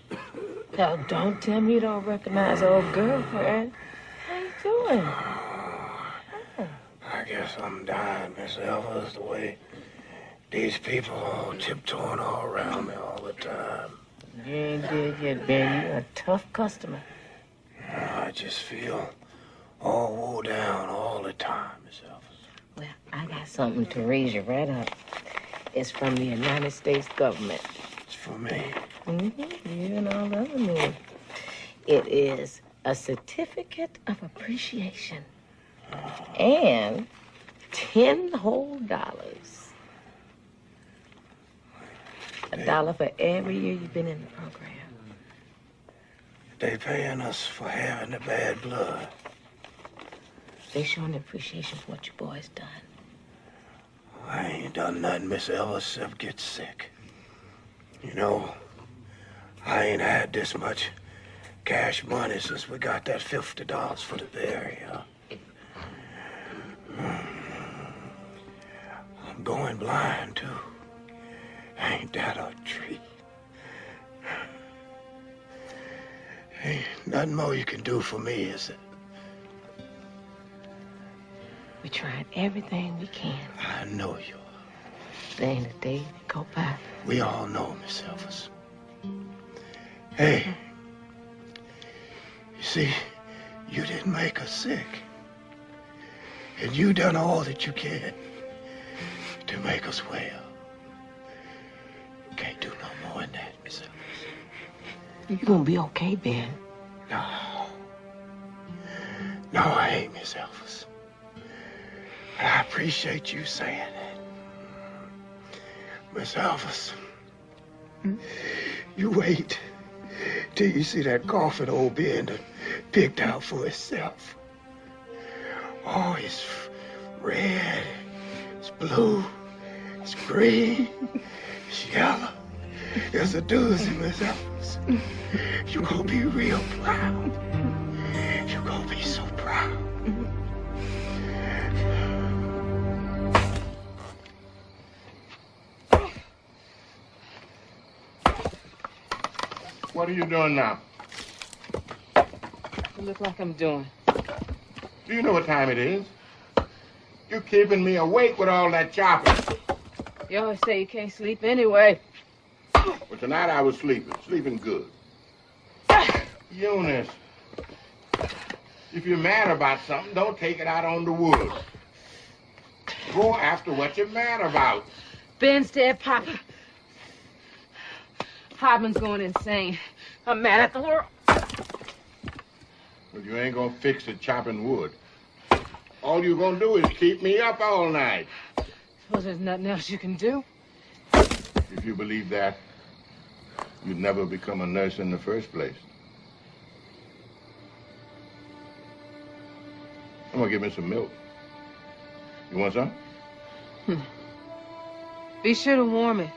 [SPEAKER 2] Now, don't tell me you don't recognize old girlfriend. How you doing?
[SPEAKER 14] I guess I'm dying, Miss Elvis, the way these people all tiptoeing all around me all the time.
[SPEAKER 2] You ain't dead yet, Ben. You're a tough customer.
[SPEAKER 14] I just feel all wore down all the time, Miss Elvis.
[SPEAKER 2] Well, I got something to raise you right up. It's from the United States government.
[SPEAKER 14] It's for me.
[SPEAKER 2] You and all the other men. It is a certificate of appreciation. And $10 whole. $1 for every year you've been in the program.
[SPEAKER 14] They paying us for having the bad blood.
[SPEAKER 2] They showing appreciation for what your boy's done.
[SPEAKER 14] I ain't done nothing, Miss Elvis, except get sick. You know, I ain't had this much cash money since we got that $50 for the burial. I'm going blind, too. Ain't that a treat? Ain't nothing more you can do for me, is it?
[SPEAKER 2] We tried everything we can.
[SPEAKER 14] I know you are.
[SPEAKER 2] There ain't a day that go by.
[SPEAKER 14] We all know, Miss Elvis. Hey, you see, you didn't make us sick. And you done all that you can to make us well. Can't do no more than that, Miss Elvis.
[SPEAKER 2] You gonna be okay, Ben?
[SPEAKER 14] No. No, I ain't, Miss Elvis. And I appreciate you saying that. Miss Elvis, you wait till you see that coffin old Ben done picked out for himself. Oh, it's red, it's blue, it's green, it's yellow. It's a doozy, Miss Elvis. You're gonna be real proud. You're gonna be so proud.
[SPEAKER 13] What are you doing now?
[SPEAKER 2] You look like I'm doing.
[SPEAKER 13] Do you know what time it is? You're keeping me awake with all that chopping.
[SPEAKER 2] You always say you can't sleep anyway.
[SPEAKER 7] Well, tonight I was sleeping good. Eunice, if you're mad about something, don't take it out on the wood. Go after what you're mad about.
[SPEAKER 2] Ben's dead, Papa. Hardman's going insane. I'm mad at the world.
[SPEAKER 7] Well, you ain't gonna fix it chopping wood. All you're gonna do is keep me up all night.
[SPEAKER 2] Suppose there's nothing else you can do?
[SPEAKER 7] If you believe that, you'd never become a nurse in the first place. I'm gonna give me some milk. You want some?
[SPEAKER 2] Be sure to warm it.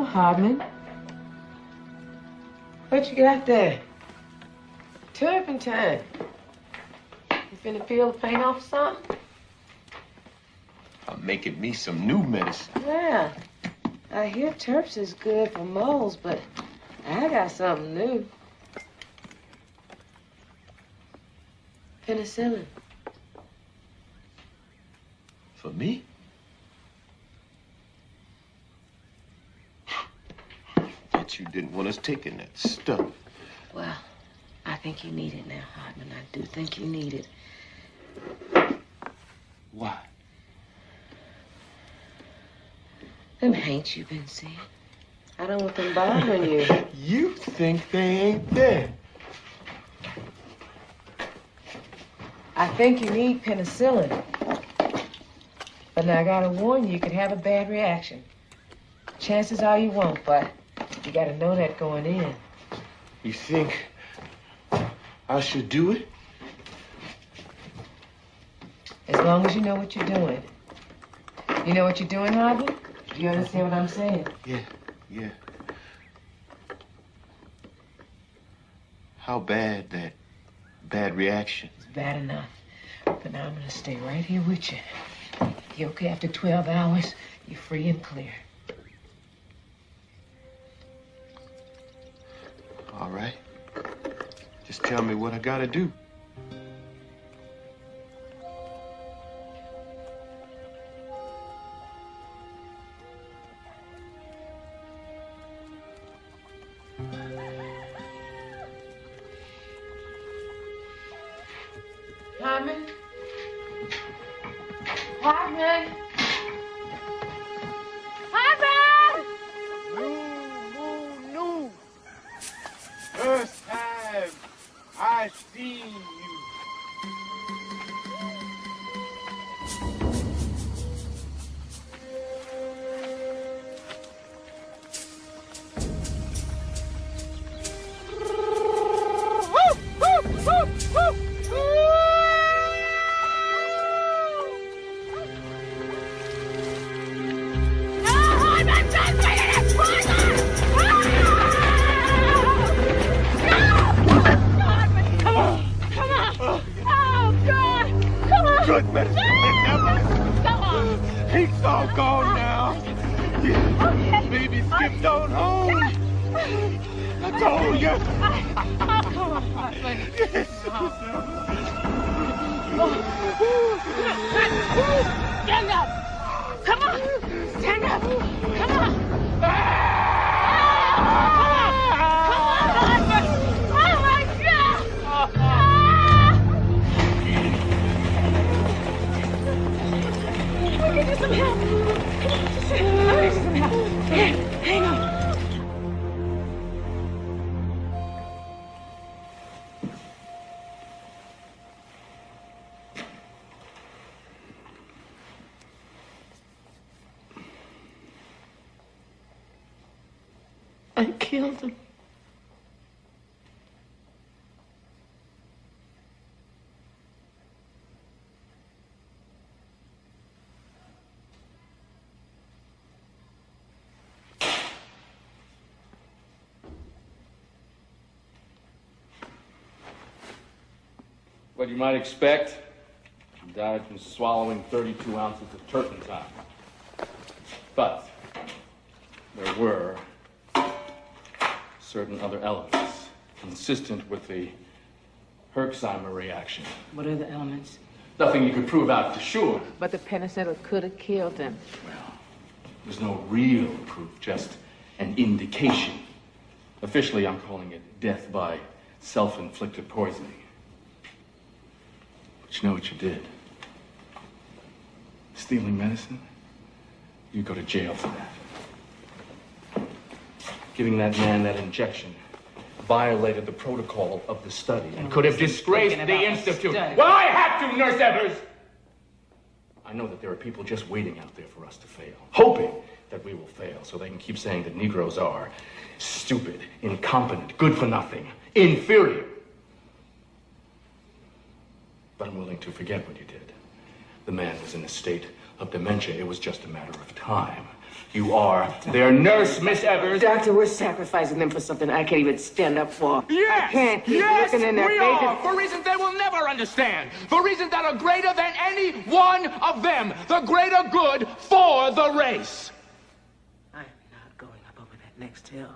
[SPEAKER 2] Hardman. What you got there? Turpentine. You finna peel the paint off something?
[SPEAKER 13] I'm making me some new medicine.
[SPEAKER 2] Yeah. I hear Terps is good for moles, but I got something new. Penicillin.
[SPEAKER 13] For me? Bet you didn't want us taking that stuff.
[SPEAKER 2] Well, I think you need it now, Hardman. I do think you need it.
[SPEAKER 13] Why?
[SPEAKER 2] Them haints you've been seeing. I don't want them bothering you.
[SPEAKER 13] You think they ain't there.
[SPEAKER 2] I think you need penicillin. But now I gotta warn you, you could have a bad reaction. Chances are you won't, but you gotta know that going in.
[SPEAKER 13] You think I should do it?
[SPEAKER 2] As long as you know what you're doing. You know what you're doing, Hardman? Do you understand what I'm saying?
[SPEAKER 13] Yeah. How bad that bad reaction?
[SPEAKER 2] It's bad enough. But now I'm gonna stay right here with you. You okay after 12 hours? You're free and clear.
[SPEAKER 13] All right. Just tell me what I gotta do.
[SPEAKER 2] Hardman? Hardman? Hardman!
[SPEAKER 14] No. First time I seen you.
[SPEAKER 1] good medicine.
[SPEAKER 19] Come on.
[SPEAKER 1] He's all gone now. Baby skipped on home. I told you.
[SPEAKER 19] Come on, husband.
[SPEAKER 1] Yes.
[SPEAKER 19] Stand up. Come on. Stand up. Come on. Give you some help. I'll get you some help. Here, hang on.
[SPEAKER 2] I killed him.
[SPEAKER 6] What you might expect, he died from swallowing 32 ounces of turpentine. But there were certain other elements consistent with the Herxheimer reaction.
[SPEAKER 2] What are the elements?
[SPEAKER 6] Nothing you could prove out for sure.
[SPEAKER 2] But the penicillin could have killed him.
[SPEAKER 6] There's no real proof, just an indication. Officially, I'm calling it death by self-inflicted poisoning. But you know what you did? Stealing medicine? You go to jail for that. Giving that man that injection violated the protocol of the study and could have disgraced the institute. Well, I have to, Nurse Evers! I know that there are people just waiting out there for us to fail, hoping that we will fail so they can keep saying that Negroes are stupid, incompetent, good for nothing, inferior. But I'm willing to forget what you did. The man was in a state of dementia. It was just a matter of time. You are their nurse, Miss Evers.
[SPEAKER 2] Doctor, we're sacrificing them for something I can't even stand up for.
[SPEAKER 1] Yes!
[SPEAKER 2] I can't keep
[SPEAKER 1] Yes,
[SPEAKER 2] looking in their
[SPEAKER 1] we
[SPEAKER 2] faces.
[SPEAKER 1] are! For reasons they will never understand. For reasons that are greater than any one of them. The greater good for the race.
[SPEAKER 2] I'm not going up over that next hill.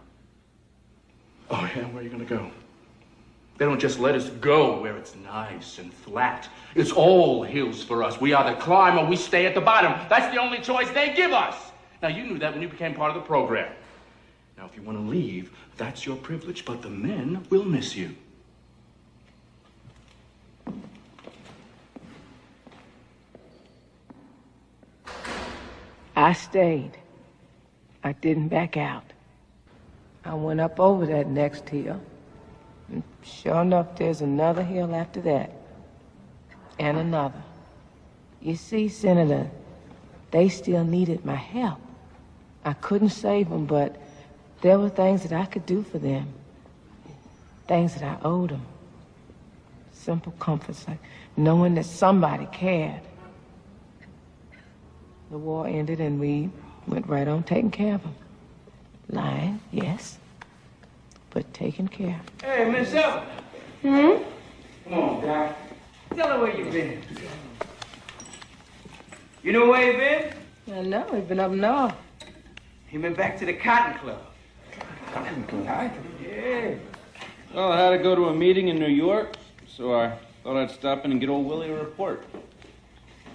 [SPEAKER 6] Oh, yeah? Where are you going to go? They don't just let us go where it's nice and flat. It's all hills for us. We either climb or we stay at the bottom. That's the only choice they give us. Now, you knew that when you became part of the program. Now, if you want to leave, that's your privilege, but the men will miss you.
[SPEAKER 2] I stayed. I didn't back out. I went up over that next hill. And sure enough, there's another hill after that. And another. You see, Senator, they still needed my help. I couldn't save them, but there were things that I could do for them. Things that I owed them. Simple comforts, like knowing that somebody cared. The war ended and we went right on taking care of them. Lying, yes, but taking care.
[SPEAKER 11] Hey, Miss Evans. Come on, Doc. Tell her where you been. You know where he been?
[SPEAKER 2] I know, he's been up north.
[SPEAKER 11] He been back to the Cotton Club.
[SPEAKER 8] Cotton Club?
[SPEAKER 11] Yeah.
[SPEAKER 8] Well, I had to go to a meeting in New York, so I thought I'd stop in and get old Willie a report.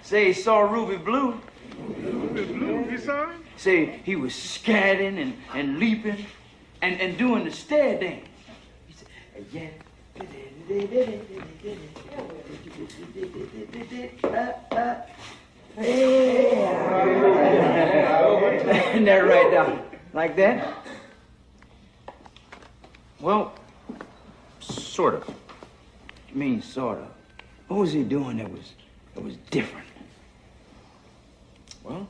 [SPEAKER 11] Say he saw Ruby Blue.
[SPEAKER 5] Ruby Blue, he saw him?
[SPEAKER 11] Say he was scadding and leaping and doing the stair dance. He said, yeah. Isn't that right, Doc? Like that?
[SPEAKER 8] Well, sort of.
[SPEAKER 11] You mean sort of? What was he doing that was different?
[SPEAKER 8] Well,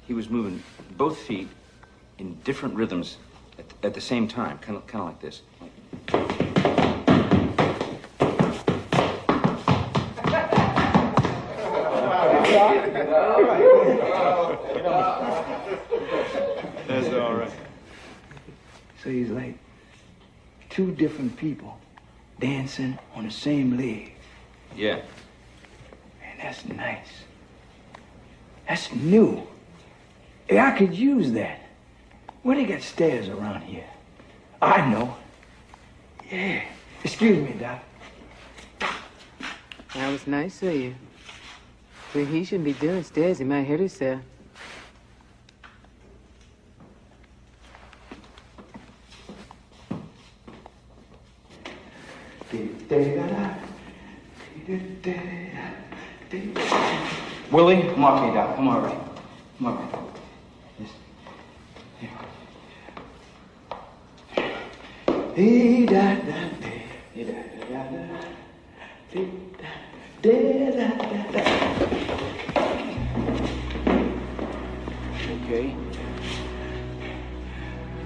[SPEAKER 8] he was moving both feet in different rhythms at the same time, kind of like this.
[SPEAKER 11] That's all right. So he's like two different people dancing on the same leg.
[SPEAKER 8] Yeah.
[SPEAKER 3] That's nice. That's new. Hey, I could use that. Where they got stairs around here? I know. Yeah. Excuse me, Doc.
[SPEAKER 2] That was nice of you. But he shouldn't be doing stairs. He might hurt himself.
[SPEAKER 3] Willie, come on, okay, Doc. Come on, right. Come on, right. Hey, da, da, da, da, da, da, da, da, da. Okay.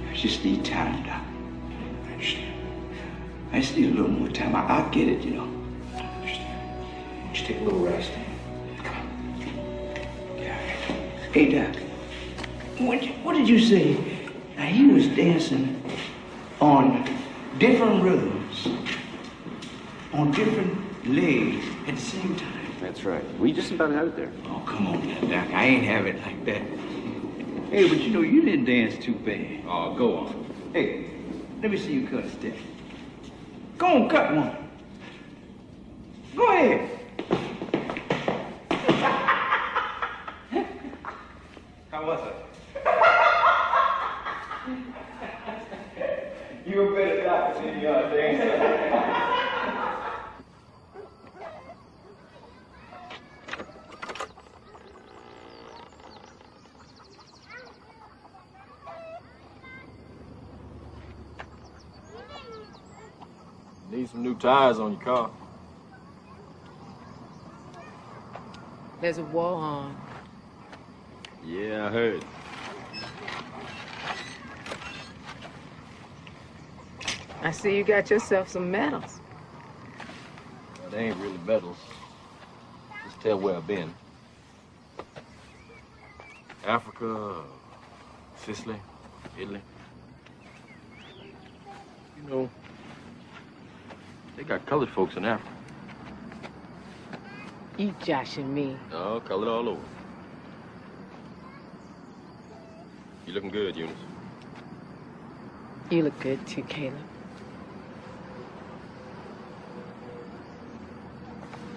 [SPEAKER 3] I just need time, Doc. I understand. I just need a little more time. I'll get it, you know. I understand. Just take a little rest. Come on. Yeah. Hey, Doc. What did you say? Now, he was dancing on different rhythms, on different legs at the same time.
[SPEAKER 8] That's right. We just about had it there.
[SPEAKER 3] Oh, come on now, Doc. I ain't have it like that. Hey, but you know, you didn't dance too bad. Oh, go on. Hey, let me see you cut a step. Go on, cut one. Go ahead. How was it? You a better doctor than you are dancer.
[SPEAKER 12] Need some new tires on your car.
[SPEAKER 2] There's a war on.
[SPEAKER 12] Yeah, I heard.
[SPEAKER 2] I see you got yourself some medals.
[SPEAKER 12] Well, they ain't really medals. Just tell where I've been. Africa, Sicily, Italy. You know, they got colored folks in Africa.
[SPEAKER 2] You joshing me.
[SPEAKER 12] Oh, colored all over. You looking good, Eunice.
[SPEAKER 2] You look good too, Caleb.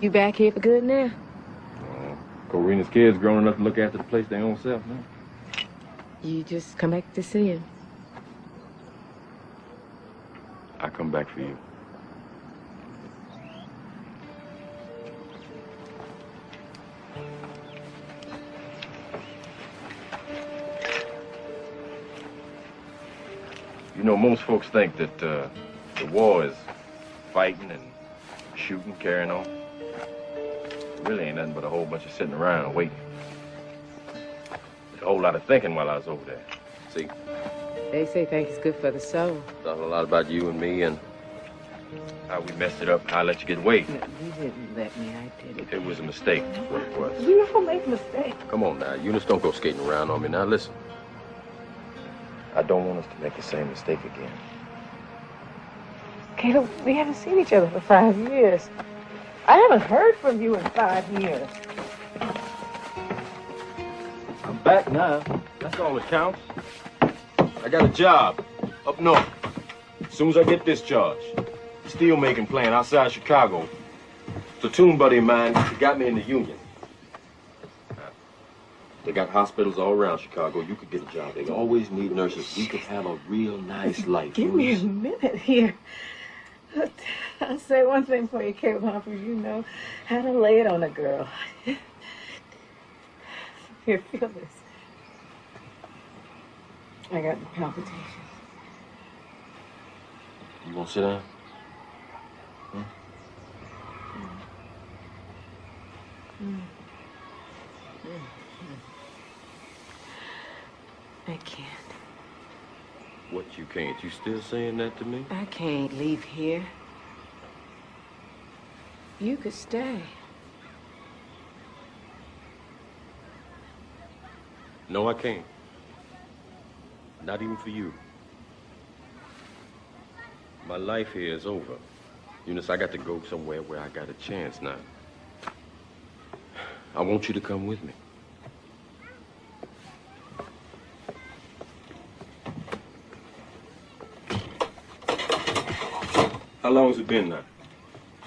[SPEAKER 2] You back here for good now?
[SPEAKER 12] Corina's kids grown enough to look after the place their own self now.
[SPEAKER 2] You just come back to see him.
[SPEAKER 12] I come back for you. You know, most folks think that the war is fighting and shooting, carrying on. It really ain't nothing but a whole bunch of sitting around and waiting. There's a whole lot of thinking while I was over there. See?
[SPEAKER 2] They say think it's good for the soul.
[SPEAKER 12] Thought a lot about you and me and how we messed it up, how I let you get away.
[SPEAKER 2] No, you didn't let me. I did it.
[SPEAKER 12] It was a mistake, that's what it was.
[SPEAKER 2] You don't make mistakes.
[SPEAKER 12] Come on now, Eunice, don't go skating around on me. Now, listen. I don't want us to make the same mistake again.
[SPEAKER 2] Caleb, we haven't seen each other for 5 years. I haven't heard from you in 5 years.
[SPEAKER 12] I'm back now. That's all that counts. I got a job up north. As soon as I get discharged, steel making plant outside Chicago. Platoon buddy of mine got me in the union. They got hospitals all around Chicago. You could get a job. They always need nurses. We could have a real nice life.
[SPEAKER 2] Give me a minute here. I'll say one thing for you, Caleb Humphreys. You know how to lay it on a girl. Here, feel this. I got the palpitations.
[SPEAKER 12] You want to sit down? Hmm?
[SPEAKER 2] I can't.
[SPEAKER 12] What, you can't? You still saying that to me?
[SPEAKER 2] I can't leave here. You could stay.
[SPEAKER 12] No, I can't. Not even for you. My life here is over. Eunice, I got to go somewhere where I got a chance now.
[SPEAKER 18] I want you to come with me. How long has it been now?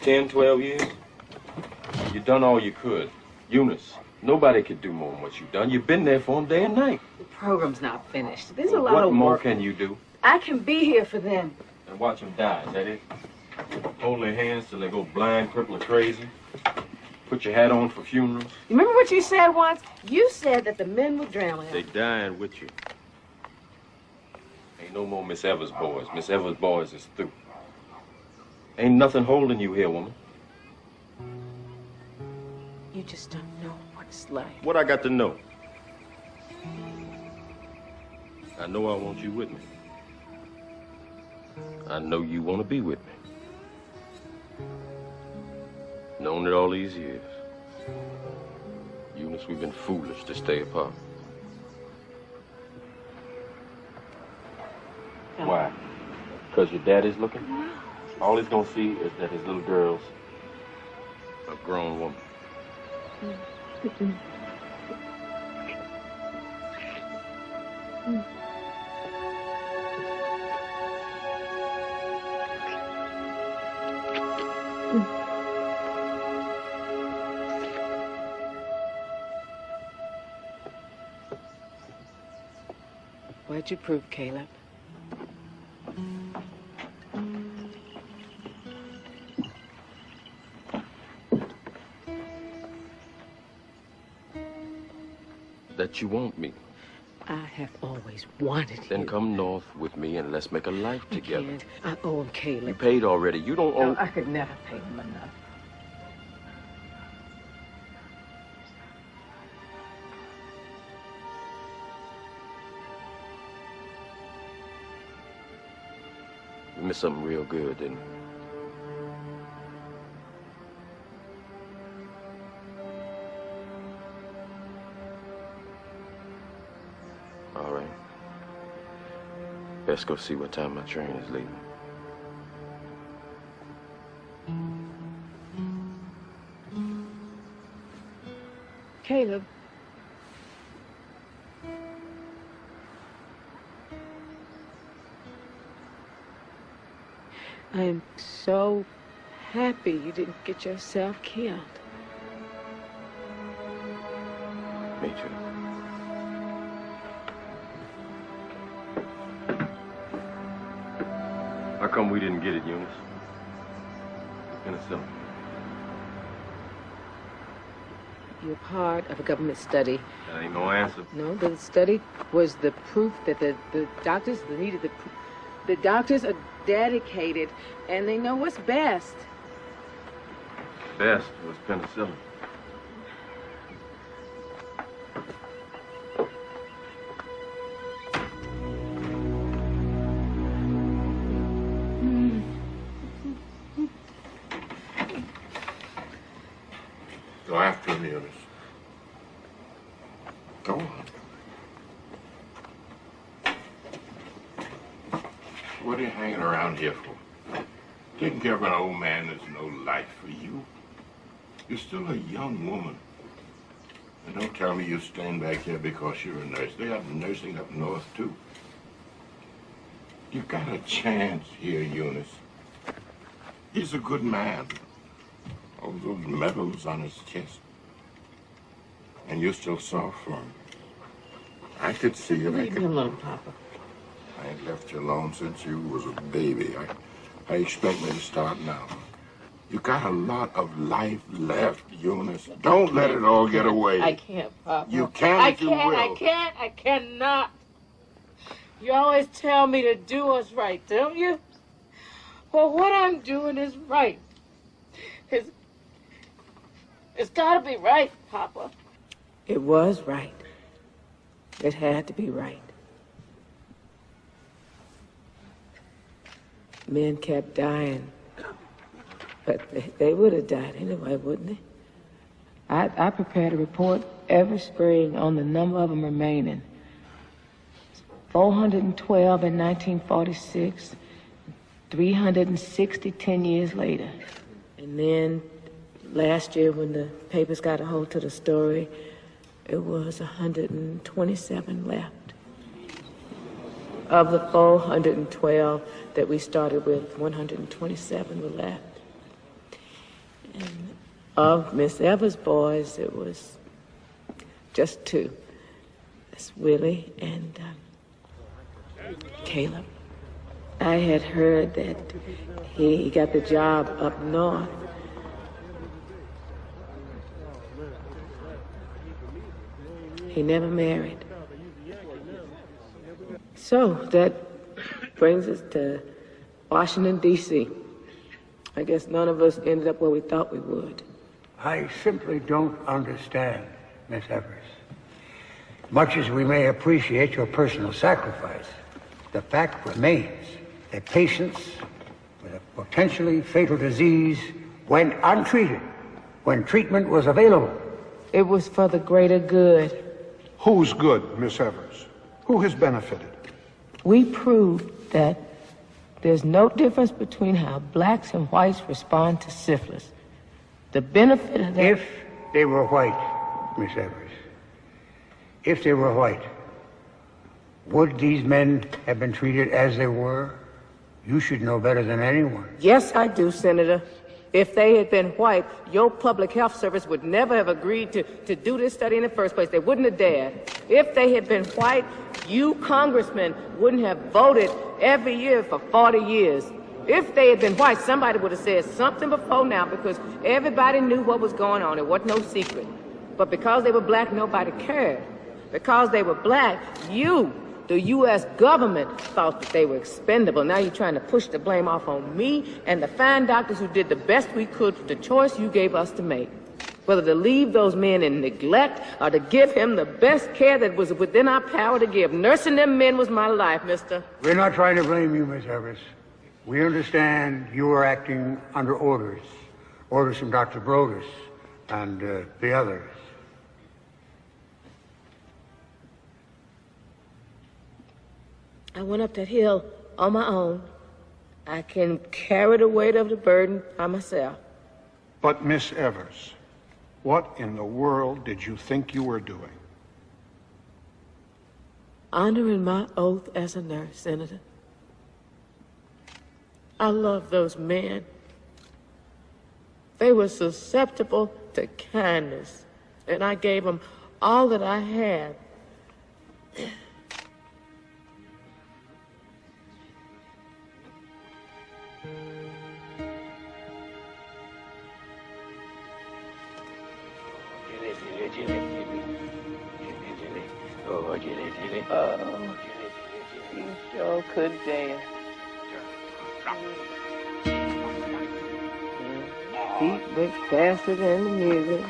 [SPEAKER 18] 10, 12 years? You've done all you could. Eunice, nobody could do more than what you've done. You've been there for them day and night.
[SPEAKER 2] The program's not finished. There's a lot
[SPEAKER 18] What
[SPEAKER 2] of
[SPEAKER 18] more
[SPEAKER 2] work.
[SPEAKER 18] can you do?
[SPEAKER 2] I can be here for them.
[SPEAKER 18] And watch them die, is that it? Hold their hands till they go blind, crippled, or crazy? Put your hat on for funerals?
[SPEAKER 2] You remember what you said once? You said that the men would drown them.
[SPEAKER 18] They dying with you. Ain't no more Miss Evers boys. Miss Evers boys is through. Ain't nothing holding you here, woman.
[SPEAKER 2] You just don't know what it's like.
[SPEAKER 18] What I got to know? I know I want you with me. I know you want to be with me. Known it all these years. Eunice, we've been foolish to stay apart. Why? Because your daddy's looking? All he's gonna see is that his little girl's a grown woman.
[SPEAKER 2] What'd you prove, Caleb?
[SPEAKER 18] That you want me.
[SPEAKER 2] I have always wanted you.
[SPEAKER 18] Then come north with me and let's make a life
[SPEAKER 2] You
[SPEAKER 18] together.
[SPEAKER 2] can't. I owe him, Caleb.
[SPEAKER 18] You paid already. You don't owe...
[SPEAKER 2] No, I could never pay him enough.
[SPEAKER 18] You missed something real good, didn't you? All right. Best go see what time my train is leaving.
[SPEAKER 2] Caleb. I am so happy you didn't get yourself killed.
[SPEAKER 18] Me too. How come we didn't get it, Eunice? Penicillin.
[SPEAKER 2] You're part of a government study.
[SPEAKER 18] That ain't no answer.
[SPEAKER 2] No, the study was the proof that the doctors needed the proof. The doctors are dedicated, and they know what's best.
[SPEAKER 18] Best was penicillin.
[SPEAKER 7] Go after him, Eunice. Go on. What are you hanging around here for? Taking care of an old man is no life for you. You're still a young woman. And don't tell me you stand back here because you're a nurse. They have nursing up north, too. You got a chance here, Eunice. He's a good man. All those medals on his chest. And you're still soft for him. I could see it.
[SPEAKER 2] Leave me alone, Papa.
[SPEAKER 7] I ain't left you alone since you was a baby. I expect me to start now. You got a lot of life left, Eunice. Don't let it all get away.
[SPEAKER 2] I can't, Papa.
[SPEAKER 7] You can if you will.
[SPEAKER 2] I cannot. You always tell me to do what's right, don't you? Well, what I'm doing is right. It's gotta be right, Papa. It was right. It had to be right. Men kept dying. But they would have died anyway, wouldn't they? I prepared a report every spring on the number of them remaining. 412 in 1946, 360 10 years later. And then last year when the papers got a hold to the story, it was 127 left. Of the 412 that we started with, 127 were left. And of Miss Evers' boys, it was just 2. That's Willie and Caleb. I had heard that he got the job up north. He never married. So that brings us to Washington, D.C. I guess none of us ended up where we thought we would.
[SPEAKER 3] I simply don't understand, Miss Evers. Much as we may appreciate your personal sacrifice, the fact remains that patients with a potentially fatal disease went untreated when treatment was available.
[SPEAKER 2] It was for the greater good.
[SPEAKER 5] Who's good, Miss Evers? Who has benefited?
[SPEAKER 2] We proved that there's no difference between how blacks and whites respond to syphilis. The benefit of that...
[SPEAKER 3] If they were white, Miss Evers, if they were white, would these men have been treated as they were? You should know better than anyone.
[SPEAKER 2] Yes, I do, Senator. If they had been white, your public health service would never have agreed to do this study in the first place. They wouldn't have dared. If they had been white, you congressmen wouldn't have voted every year for 40 years. If they had been white, somebody would have said something before now because everybody knew what was going on. It wasn't no secret. But because they were black, nobody cared. Because they were black, the U.S. government thought that they were expendable. Now you're trying to push the blame off on me and the fine doctors who did the best we could with the choice you gave us to make. Whether to leave those men in neglect or to give him the best care that was within our power to give. Nursing them men was my life, mister.
[SPEAKER 3] We're not trying to blame you, Miss Evers. We understand you were acting under orders. Orders from Dr. Brodus and the others.
[SPEAKER 2] I went up that hill on my own. I can carry the weight of the burden by myself.
[SPEAKER 5] But, Miss Evers, what in the world did you think you were doing?
[SPEAKER 2] Honoring my oath as a nurse, Senator. I love those men. They were susceptible to kindness, and I gave them all that I had. Oh, you sure could dance. Feet went faster than the music.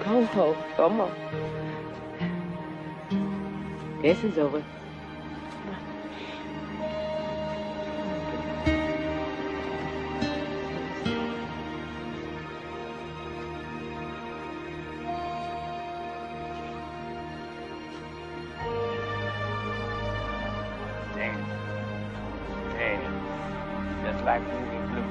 [SPEAKER 2] Go home, come on. This is over.
[SPEAKER 3] Just like movie blue.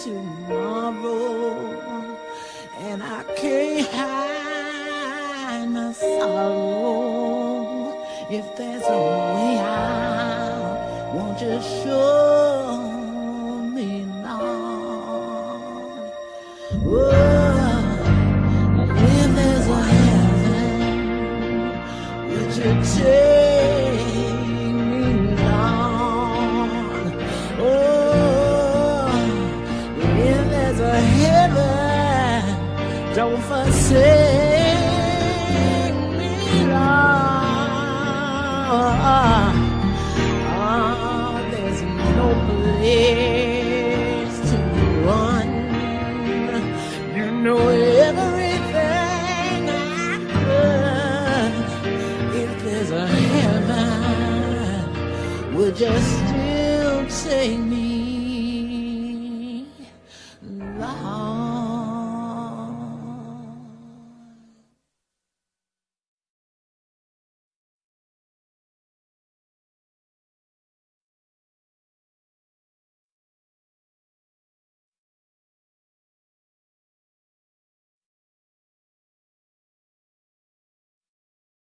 [SPEAKER 19] tomorrow, and I can't hide my sorrow. room. If there's a way out, won't you show me, Lord? Oh, if there's a heaven, would you take me, Lord? Oh, if there's a heaven, don't forsake me, Lord. Oh, there's no place to run. You know everything I could. If there's a heaven, would you still take me?